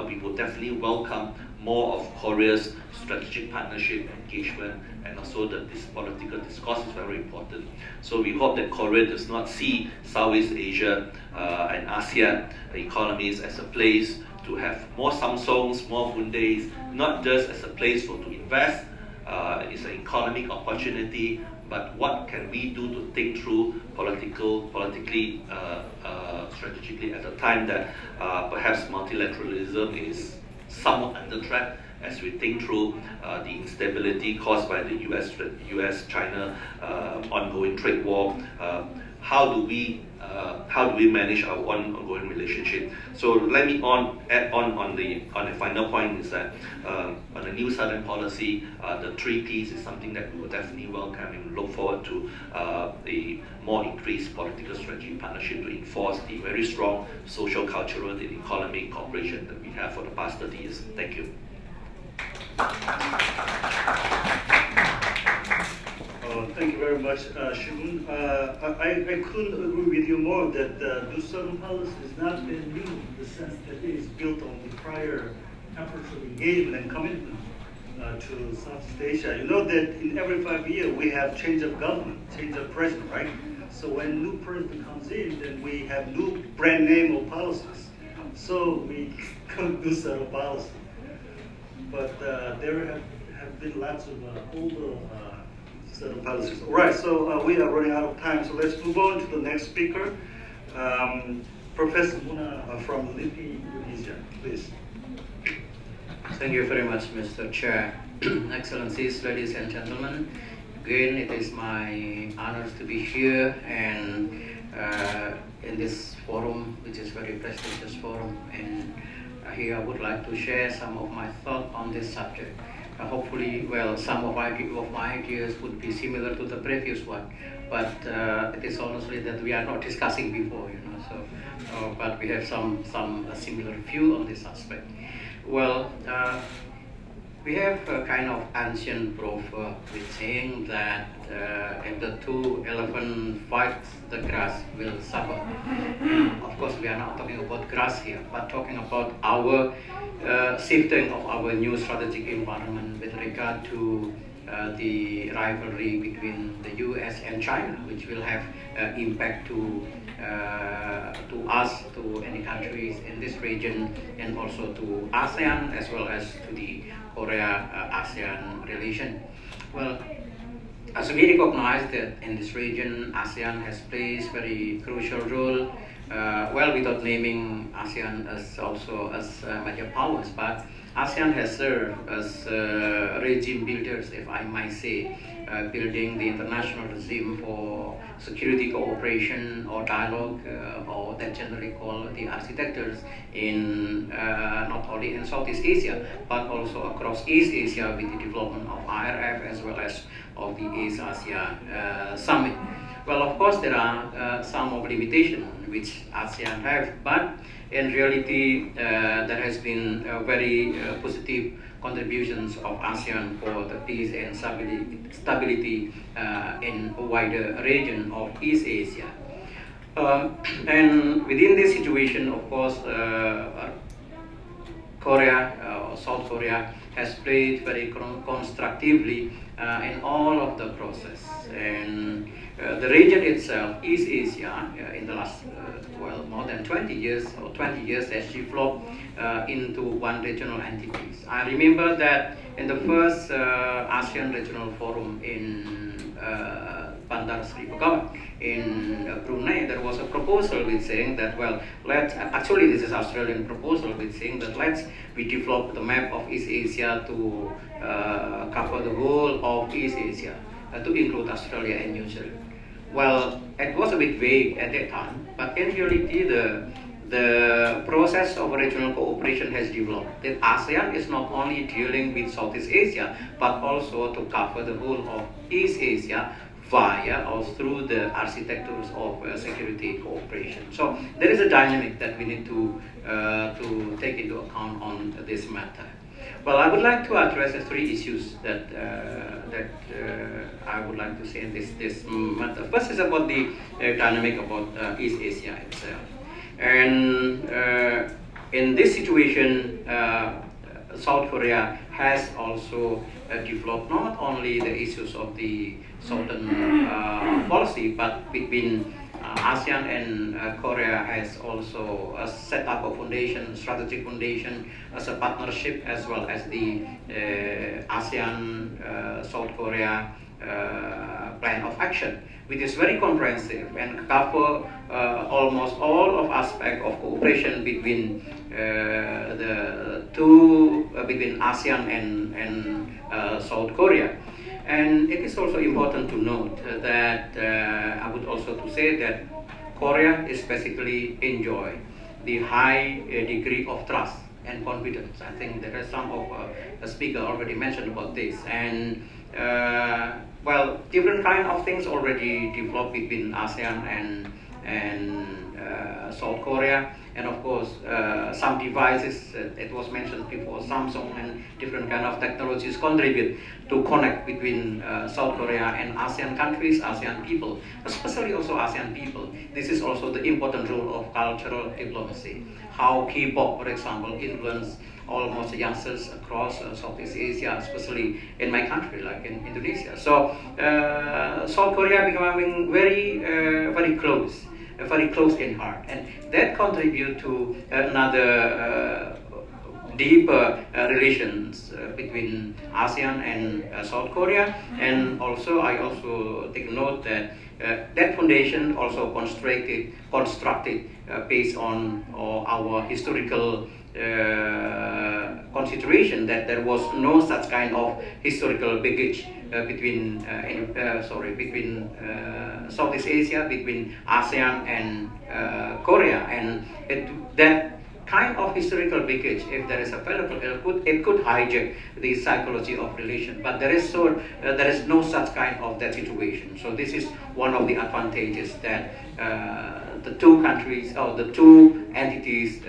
we will definitely welcome more of Korea's strategic partnership engagement, and also that this political discourse is very important. So we hope that Korea does not see Southeast Asia and ASEAN economies as a place to have more Samsungs, more Hyundais, not just as a place to invest. It's an economic opportunity, but what can we do to think through politically, strategically at a time that perhaps multilateralism is somewhat under threat, as we think through the instability caused by the US-China ongoing trade war. How do we manage our ongoing relationship? So let me add on the final point is that on the new Southern policy, the 3 Ps is something that we will definitely welcome and look forward to a more increased political strategy partnership to enforce the very strong social, cultural, and economic cooperation that we have for the past 30 years. Thank you. Thank you very much, Shibun. I couldn't agree with you more that the New Southern policy has not been new in the sense that it is built on the prior efforts of engagement and commitment to Southeast Asia. You know that in every 5 years we have change of government, change of president, right? So when new president comes in, then we have new brand name of policies. So we can't do sort of policy. But there have been lots of older set of policies. All right, so we are running out of time, so let's move on to the next speaker, Professor Muna from LIPI, Indonesia, please. Thank you very much, Mr. Chair. Excellencies, ladies and gentlemen, again, it is my honor to be here and in this forum, which is very prestigious forum, and here I would like to share some of my thoughts on this subject. hopefully, well, some of my ideas would be similar to the previous one, but it is honestly that we are not discussing before, so, but we have some similar view on this aspect. Well, we have a kind of ancient proverb with saying that if the two elephants fight, the grass will suffer. Of course, we are not talking about grass here, but talking about our shifting of our new strategic environment with regard to the rivalry between the US and China, which will have impact to us, to any countries in this region, and also to ASEAN as well as to the Korea-ASEAN relation. Well, as we recognize that in this region, ASEAN has played very crucial role. Well, without naming ASEAN as also as major powers, but ASEAN has served as regime builders, if I might say, building the international regime for security cooperation or dialogue, or that generally called the architectures in not only in Southeast Asia, but also across East Asia with the development of IRF as well as of the East Asia Summit. Well, of course, there are some of limitations which ASEAN have, but in reality, there has been very positive contributions of ASEAN for the peace and stability in a wider region of East Asia. And within this situation, of course, South Korea has played very constructively in all of the process. And the region itself, East Asia, in the last more than 20 years has developed into one regional entities. I remember that in the first ASEAN Regional Forum in Bandar Sri Begawan in Brunei, there was a proposal with saying that, well, actually this is Australian proposal with saying that we develop the map of East Asia to cover the whole of East Asia, to include Australia and New Zealand. Well, it was a bit vague at that time, but in reality the process of regional cooperation has developed. That ASEAN is not only dealing with Southeast Asia, but also to cover the whole of East Asia via or through the architectures of security cooperation. So there is a dynamic that we need to take into account on this matter. Well, I would like to address the three issues that I would like to say in this matter. First is about the dynamic about East Asia itself. And in this situation, South Korea has also developed not only the issues of the Southern policy, but between ASEAN and Korea has also set up a foundation, strategic foundation, as a partnership, as well as the ASEAN South Korea plan of action, which is very comprehensive and cover almost all of aspects of cooperation between the two between ASEAN and South Korea. And it is also important to note that I would also to say that Korea is basically enjoy the high degree of trust and confidence. I think there are some of the speaker already mentioned about this. And well, different kind of things already developed between ASEAN and South Korea. And of course, some devices, it was mentioned before, Samsung and different kind of technologies contribute to connect between South Korea and ASEAN countries, ASEAN people, especially also ASEAN people. This is also the important role of cultural diplomacy. How K-pop, for example, influence almost youngsters across Southeast Asia, especially in my country, like in Indonesia. So South Korea becoming very close. Very close in heart, and that contribute to another deeper relations between ASEAN and South Korea. And also, I also take note that that foundation also constructed based on our historical consideration that there was no such kind of historical baggage between Southeast Asia, between ASEAN and Korea, and that kind of historical baggage, if there is available, it could hijack the psychology of relation. But there is no such kind of that situation. So this is one of the advantages that the two countries or the two entities,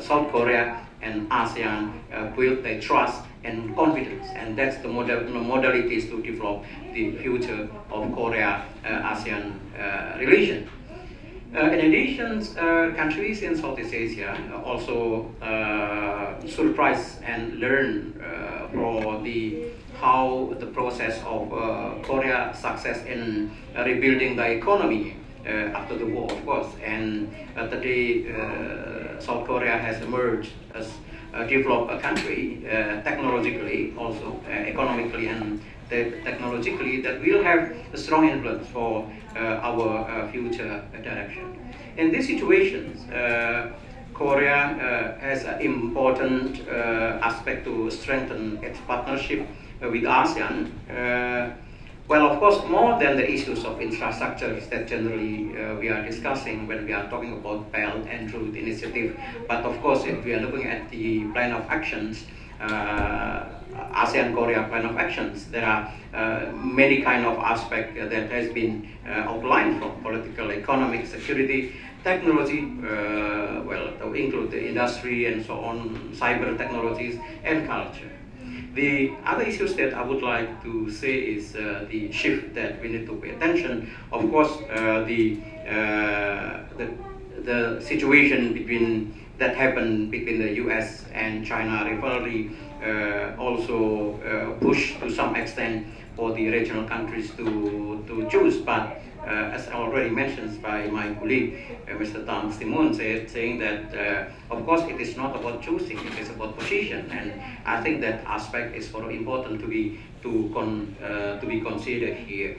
South Korea and ASEAN, build their trust and confidence, and that's the modalities to develop the future of Korea-ASEAN relation. In addition, countries in Southeast Asia also surprise and learn for how the process of Korea's success in rebuilding the economy after the war, of course, and today South Korea has emerged as a developed country technologically, also economically and technologically, that will have a strong influence for our future direction. In these situations, Korea has an important aspect to strengthen its partnership with ASEAN. Well, of course, more than the issues of infrastructures that generally we are discussing when we are talking about Belt and Road Initiative. But of course, if we are looking at the plan of actions, ASEAN-Korea plan of actions, there are many kind of aspects that has been outlined, from political, economic, security, technology, to include the industry and so on, cyber technologies and culture. The other issues that I would like to say is the shift that we need to pay attention. Of course, the situation that happened between the U.S. and China rivalry also pushed to some extent for the regional countries to choose. But as already mentioned by my colleague, Mr. Tam Simon, saying that of course it is not about choosing, it is about position, and I think that aspect is very important to be considered here.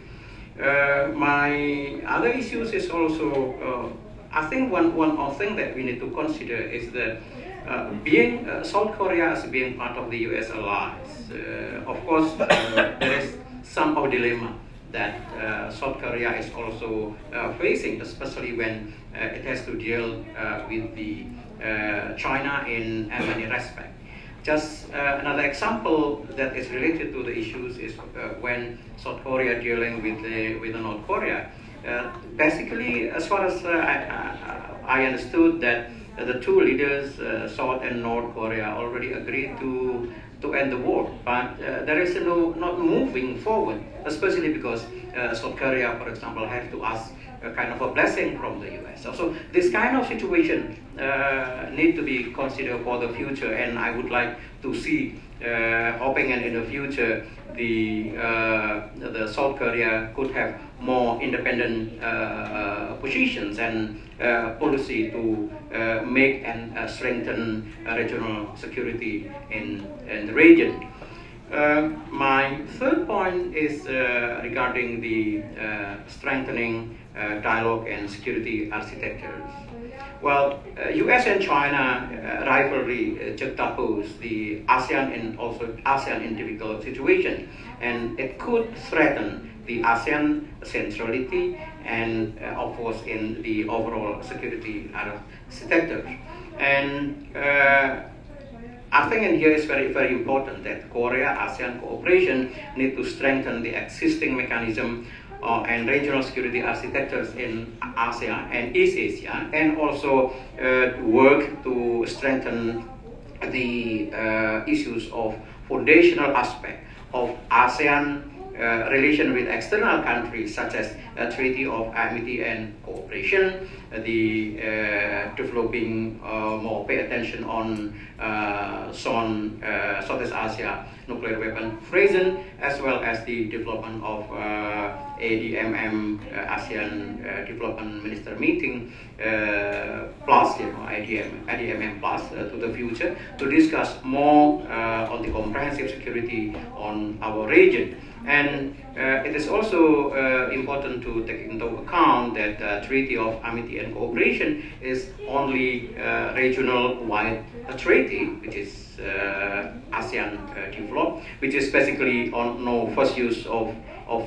My other issues is also I think one thing that we need to consider is that being South Korea as being part of the U.S. allies, of course there is some of dilemma that South Korea is also facing, especially when it has to deal with the China in many respects. Just another example that is related to the issues is when South Korea dealing with North Korea. Basically, as far as I understood, that the two leaders, South and North Korea, already agreed to end the war, but there is not moving forward, especially because South Korea, for example, have to ask a kind of a blessing from the US. So this kind of situation need to be considered for the future, and I would like to see, hoping in the future, the South Korea could have more independent positions and policy to make and strengthen regional security in the region. My third point is regarding the strengthening dialogue and security architectures. Well, U.S. and China rivalry juxtapose the ASEAN and also ASEAN in difficult situation, and it could threaten the ASEAN centrality and of course in the overall security architecture. And I think in here is very, very important that Korea-ASEAN cooperation need to strengthen the existing mechanism and regional security architectures in ASEAN and East Asia, and also work to strengthen the issues of foundational aspect of ASEAN relation with external countries, such as a Treaty of Amity and Cooperation, the developing more pay attention on Southeast Asia nuclear weapon freezing, as well as the development of ADMM ASEAN Development Minister Meeting plus, ADMM plus to the future, to discuss more on the comprehensive security on our region. And it is also important to take into account that Treaty of Amity and Cooperation is only regional-wide treaty, which is ASEAN developed, which is basically on no first use of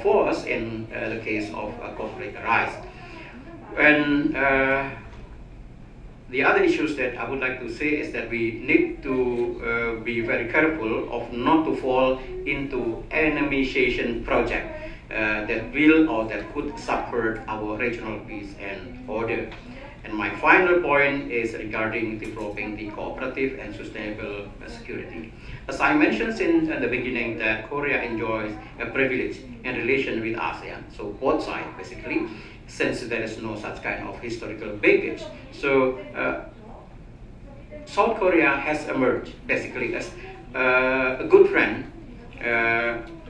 force in the case of conflict arise. And The other issues that I would like to say is that we need to be very careful of not to fall into enemization project that will or that could subvert our regional peace and order. And my final point is regarding developing the cooperative and sustainable security. As I mentioned in the beginning, that Korea enjoys a privilege in relation with ASEAN, so both sides basically, since there is no such kind of historical baggage. So South Korea has emerged basically as a good friend,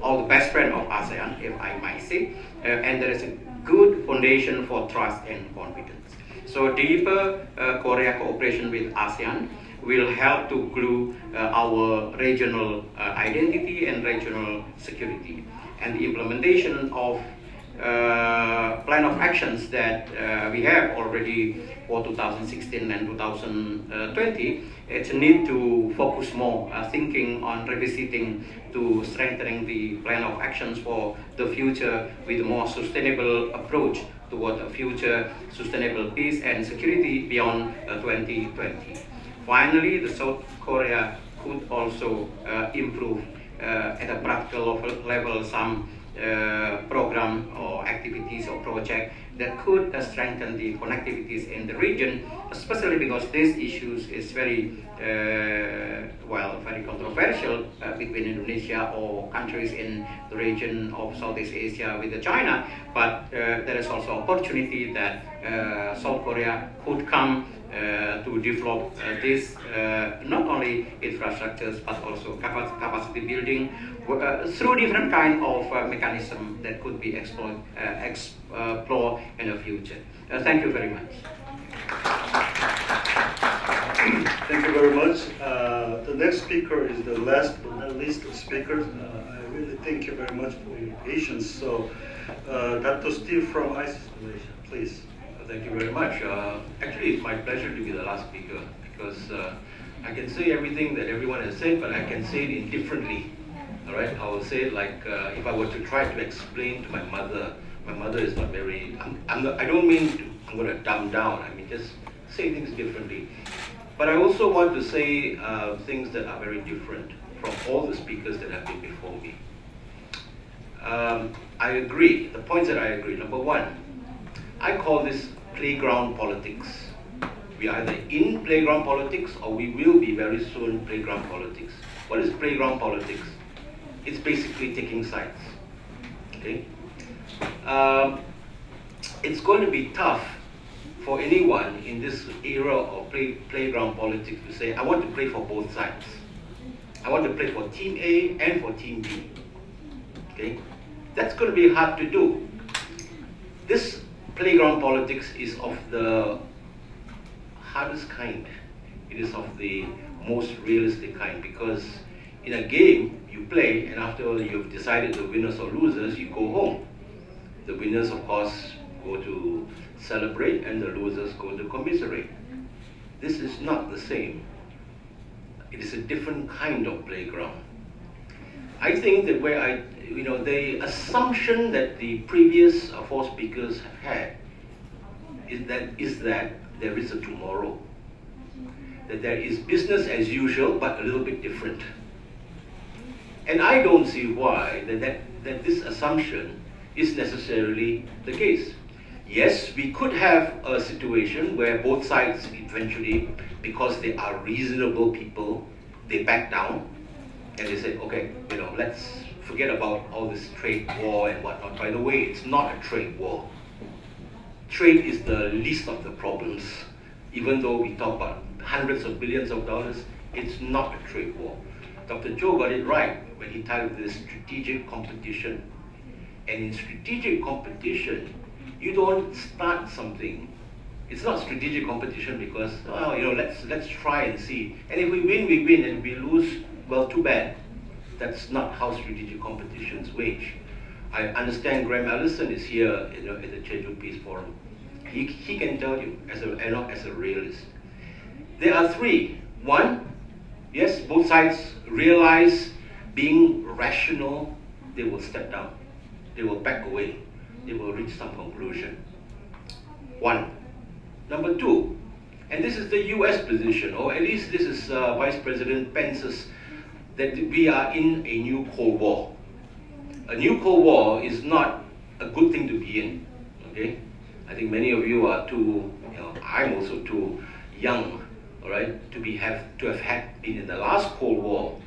or the best friend of ASEAN, if I might say, and there is a good foundation for trust and confidence. So deeper Korea cooperation with ASEAN will help to glue our regional identity and regional security. And the implementation of plan of actions that we have already for 2016 and 2020, it's a need to focus more thinking on revisiting to strengthening the plan of actions for the future with a more sustainable approach toward a future sustainable peace and security beyond 2020. Finally, the South Korea could also improve at a practical level some program or activities or project that could strengthen the connectivities in the region, especially because these issues is very very controversial between Indonesia or countries in the region of Southeast Asia with China. But there is also opportunity that South Korea could come to develop this not only infrastructures but also capacity building through different kind of mechanism that could be explored in the future. Thank you very much. Thank you very much. The next speaker is the last but not least speaker. I really thank you very much for your patience. So, Dr. Steve from ISIS Malaysia, please. Thank you very much. Actually, it's my pleasure to be the last speaker because I can say everything that everyone has said, but I can say it differently. All right, I will say it like if I were to try to explain to my mother is not very. I don't mean to. I'm going to dumb down. I mean just say things differently. But I also want to say things that are very different from all the speakers that have been before me. I agree. The points that I agree. Number one, I call this playground politics. We are either in playground politics or we will be very soon playground politics. What is playground politics? It's basically taking sides. Okay? It's going to be tough for anyone in this era of playground politics to say, I want to play for both sides. I want to play for Team A and for Team B. Okay? That's going to be hard to do. This playground politics is of the hardest kind. It is of the most realistic kind because in a game you play and after you've decided the winners or losers, you go home. The winners, of course, go to celebrate and the losers go to commiserate. This is not the same. It is a different kind of playground. I think that the assumption that the previous four speakers have had is that there is a tomorrow. That there is business as usual, but a little bit different. And I don't see why that this assumption is necessarily the case. Yes, we could have a situation where both sides eventually, because they are reasonable people, they back down and they say, okay, let's forget about all this trade war and whatnot. By the way, it's not a trade war. Trade is the least of the problems. Even though we talk about hundreds of billions of dollars, it's not a trade war. Dr. Joe got it right when he titled this strategic competition. And in strategic competition, you don't start something. It's not strategic competition because, let's try and see. And if we win, we win. And if we lose, well, too bad. That's not how strategic competitions wage. I understand Graham Allison is here at the Jeju Peace Forum. He can tell you as a realist. There are three. One, yes, both sides realize being rational, they will step down. They will back away. They will reach some conclusion. One. Number two, And this is the US position, or at least this is Vice President Pence's, that we are in a new Cold War. A new Cold War is not a good thing to be in, okay? I think many of you are too, I'm also too young, all right, to have been in the last Cold War.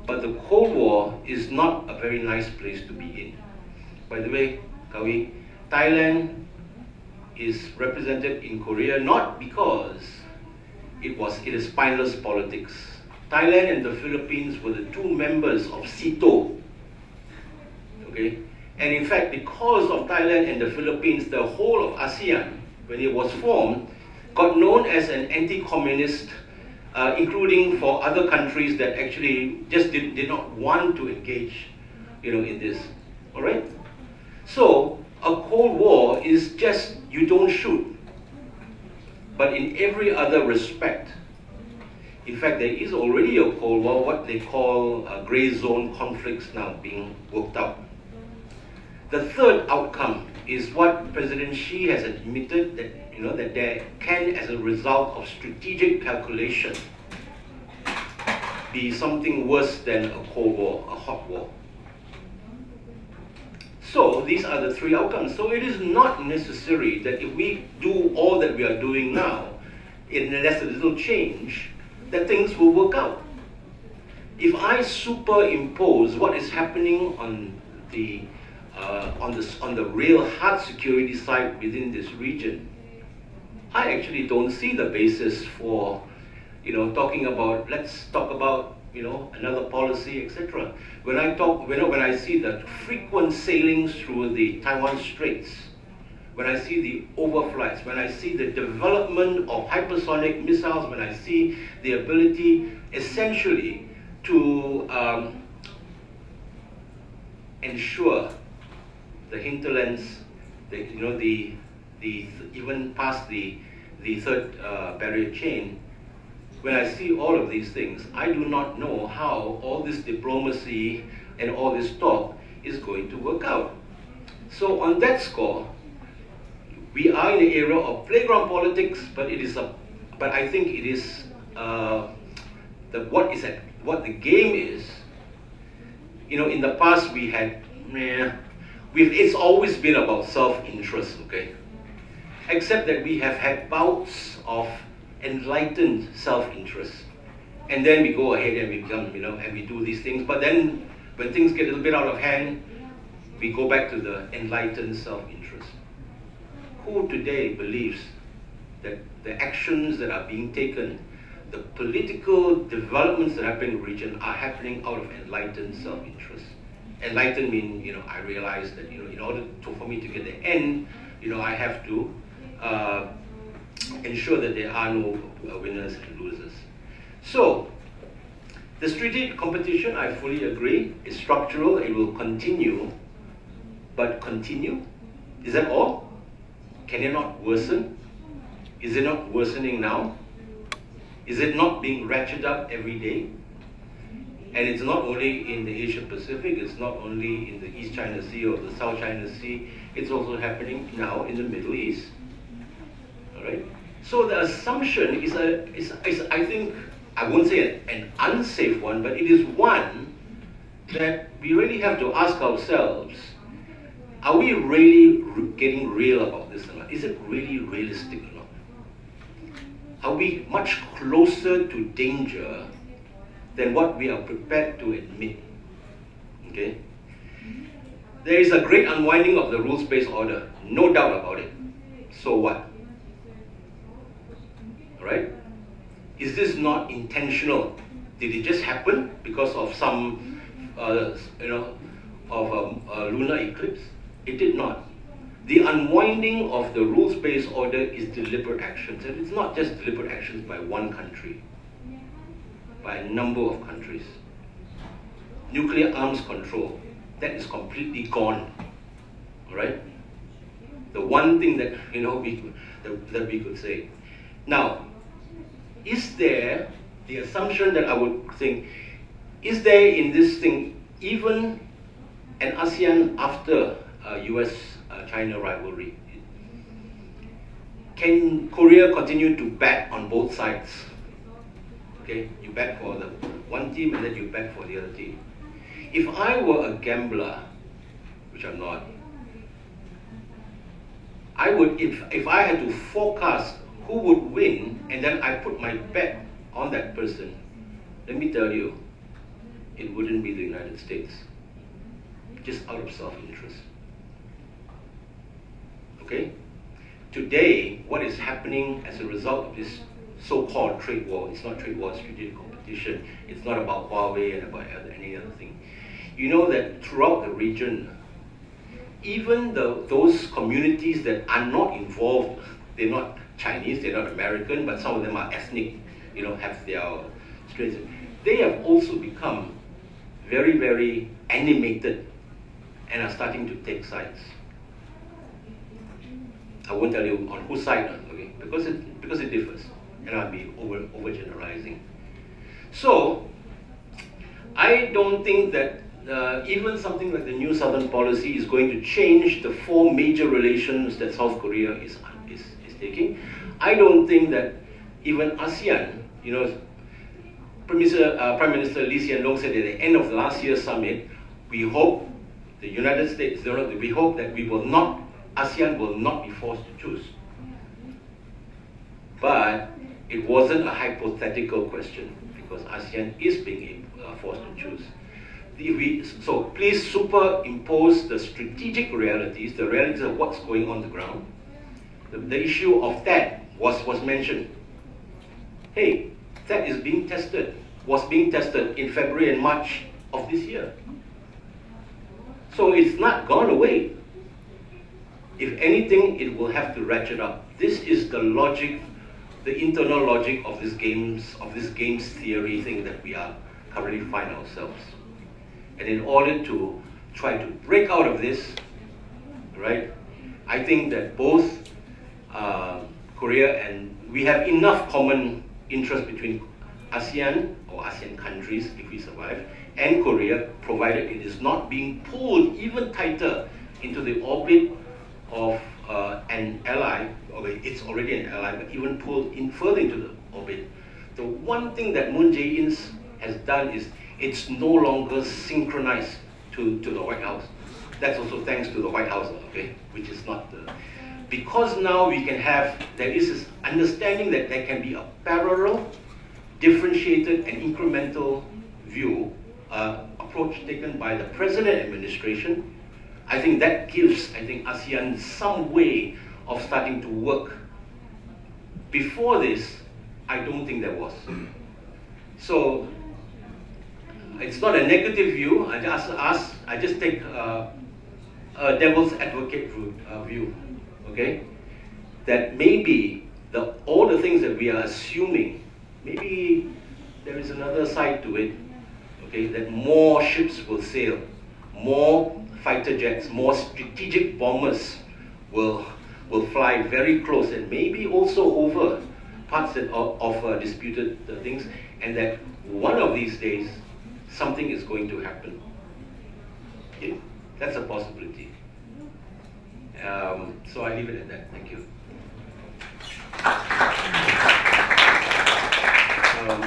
But the Cold War is not a very nice place to be in. By the way, Kawi, Thailand is represented in Korea not because it is spineless politics. Thailand and the Philippines were the two members of SEATO, okay? And in fact, because of Thailand and the Philippines, the whole of ASEAN, when it was formed, got known as an anti-communist, including for other countries that actually just did not want to engage, in this. All right. So a Cold War is just you don't shoot, but in every other respect. In fact, there is already a Cold War, what they call gray zone conflicts now being worked out. The third outcome is what President Xi has admitted, that that there can, as a result of strategic calculation, be something worse than a Cold War, a hot war. So these are the three outcomes. So it is not necessary that if we do all that we are doing now, unless a little change, that things will work out. If I superimpose what is happening on the real hard security side within this region, I actually don't see the basis for, talking about, let's talk about, another policy, etc. When I see the frequent sailings through the Taiwan Straits, when I see the overflights, when I see the development of hypersonic missiles, when I see the ability essentially to ensure the hinterlands, even past the third barrier chain, when I see all of these things, I do not know how all this diplomacy and all this talk is going to work out. So on that score, we are in the era of playground politics, but I think it is what the game is. In the past we had, it's always been about self-interest, okay? Except that we have had bouts of enlightened self-interest. And then we go ahead and we become, and we do these things. But then when things get a little bit out of hand, we go back to the enlightened self-interest. Who today believes that the actions that are being taken, the political developments that happen in the region are happening out of enlightened self-interest? Enlightened means, I realize that, in order for me to get the end, I have to ensure that there are no winners and losers. So, the strategic competition, I fully agree, is structural, it will continue, but continue? Is that all? Can it not worsen? Is it not worsening now? Is it not being ratcheted up every day? And it's not only in the Asia Pacific, it's not only in the East China Sea or the South China Sea, it's also happening now in the Middle East. All right? So the assumption is I think, I won't say an unsafe one, but it is one that we really have to ask ourselves, are we really getting real about this or not? Is it really realistic or not? Are we much closer to danger than what we are prepared to admit? Okay? There is a great unwinding of the rules-based order, no doubt about it. So what? Right? Is this not intentional? Did it just happen because of some, lunar eclipse? It did not. The unwinding of the rules-based order is deliberate actions, and it's not just deliberate actions by one country, by a number of countries. Nuclear arms control, that is completely gone. All right? The one thing that that we could say. Now, is there the assumption that I would think, is there in this thing even an ASEAN after US-China rivalry? can Korea continue to bet on both sides? Okay, you bet for the one team and then you bet for the other team. If I were a gambler, which I'm not, I would, if I had to forecast who would win and then I put my bet on that person, let me tell you, it wouldn't be the United States, just out of self-interest. Okay? Today, what is happening as a result of this so-called trade war, it's not trade war, it's strategic competition, it's not about Huawei and about any other thing. You know that throughout the region, even those communities that are not involved, they're not Chinese, they're not American, but some of them are ethnic, you know, have their straits. They have also become very, very animated and are starting to take sides. I won't tell you on whose side, okay? Because it differs, and I'll be overgeneralizing. So I don't think that even something like the New Southern Policy is going to change the 4 major relations that South Korea is taking. I don't think that even ASEAN, you know, Prime Minister Lee Hsien Loong said at the end of the last year's summit, we hope the United States, we hope that ASEAN will not be forced to choose. But it wasn't a hypothetical question because ASEAN is being forced to choose. So please superimpose the strategic realities, the realities of what's going on the ground. The issue of that was mentioned. Hey, that is being tested, was being tested in February and March of this year. So it's not gone away. If anything, it will have to ratchet up. This is the logic, the internal logic of this games theory thing that we are currently find ourselves. And in order to try to break out of this, right, I think that both Korea and we have enough common interest between ASEAN or ASEAN countries, if we survive, and Korea, provided it is not being pulled even tighter into the orbit of an ally, or it's already an ally, but even pulled in further into the orbit. The one thing that Moon Jae-in has done is it's no longer synchronized to the White House. That's also thanks to the White House, okay, which is not the... Because now we can have, there is this understanding that there can be a parallel, differentiated and incremental view, approach taken by the present administration. I think that gives, ASEAN some way of starting to work. Before this, I don't think there was. So, it's not a negative view. I just take a devil's advocate view, okay? That maybe all the things that we are assuming, maybe there is another side to it, okay? That more ships will sail, more fighter jets, more strategic bombers will fly very close, and maybe also over parts of disputed things, and that one of these days something is going to happen. Yeah, that's a possibility. So I leave it at that. Thank you.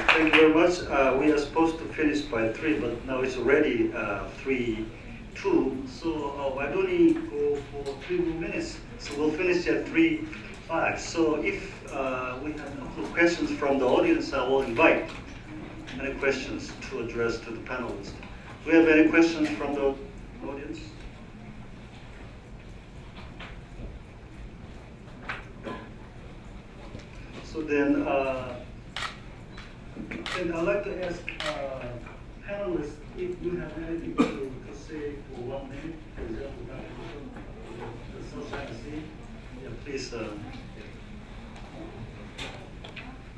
Thank you very much. We are supposed to finish by 3, but now it's already 3:02. So why don't we go for 3 more minutes? So we'll finish at 3:05. So if we have a couple of questions from the audience, I will invite any questions to address to the panelists. Do we have any questions from the audience? So then I'd like to ask panelists if you have anything to say for 1 minute, for example, the South China Sea. Yeah, please.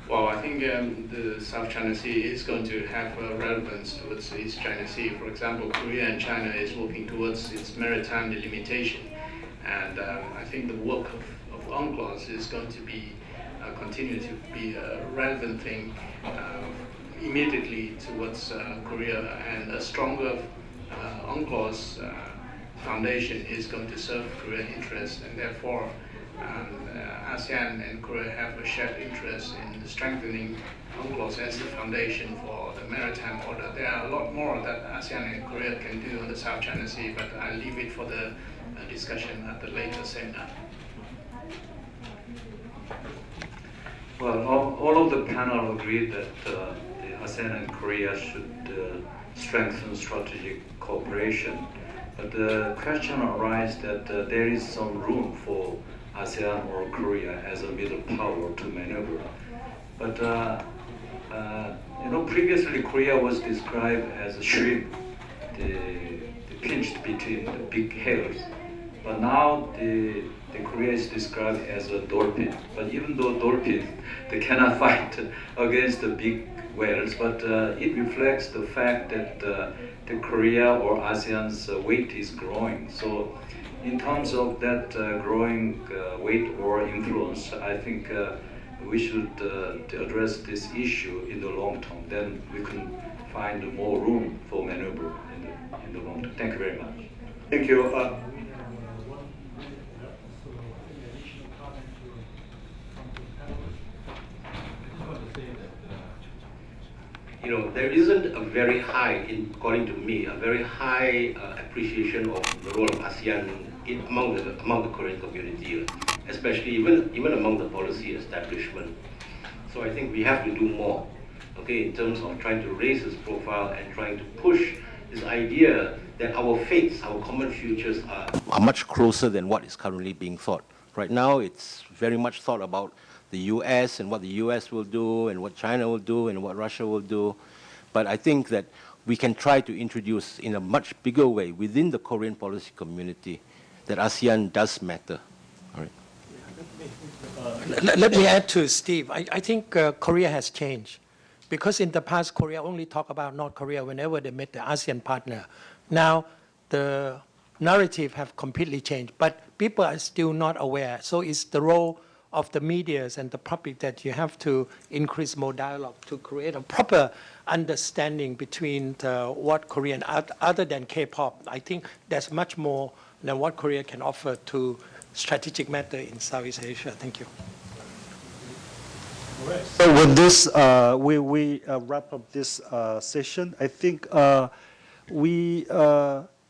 Well, I think the South China Sea is going to have relevance towards the East China Sea. For example, Korea and China is working towards its maritime delimitation. And I think the work of UNCLOS is going to be continue to be a relevant thing immediately towards Korea, and a stronger UNCLOS foundation is going to serve Korean interests, and therefore ASEAN and Korea have a shared interest in strengthening UNCLOS as the foundation for the maritime order. There are a lot more that ASEAN and Korea can do on the South China Sea, but I'll leave it for the discussion at the later seminar. Well, all of the panel agreed that the ASEAN and Korea should strengthen strategic cooperation. But the question arises that there is some room for ASEAN or Korea as a middle power to maneuver. But previously Korea was described as a shrimp, the pinched between the big whales. But now the Korea is described as a dolphin. But even though dolphin, they cannot fight against the big whales, but it reflects the fact that the Korea or ASEAN's weight is growing. So in terms of that growing weight or influence, I think we should address this issue in the long term. Then we can find more room for maneuver in the long term. Thank you very much. Thank you. There isn't a very high, according to me, a very high appreciation of the role of ASEAN among the Korean community, especially even among the policy establishment. So I think we have to do more, okay, in terms of trying to raise its profile and trying to push this idea that our fates, our common futures are much closer than what is currently being thought. Right now, it's very much thought about the US and what the US will do and what China will do and what Russia will do. But I think that we can try to introduce in a much bigger way within the Korean policy community that ASEAN does matter. All right. Let me add to Steve. I think Korea has changed. Because in the past, Korea only talked about North Korea whenever they met the ASEAN partner. Now, the narrative have completely changed, but people are still not aware. So it's the role of the media and the public that you have to increase more dialogue to create a proper understanding between what Korean, other than K-pop. I think there's much more than what Korea can offer to strategic matter in Southeast Asia. Thank you. So with this, we wrap up this session. I think we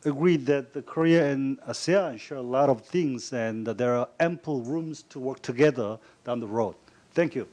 agreed that the Korea and ASEAN share a lot of things, and that there are ample rooms to work together down the road. Thank you.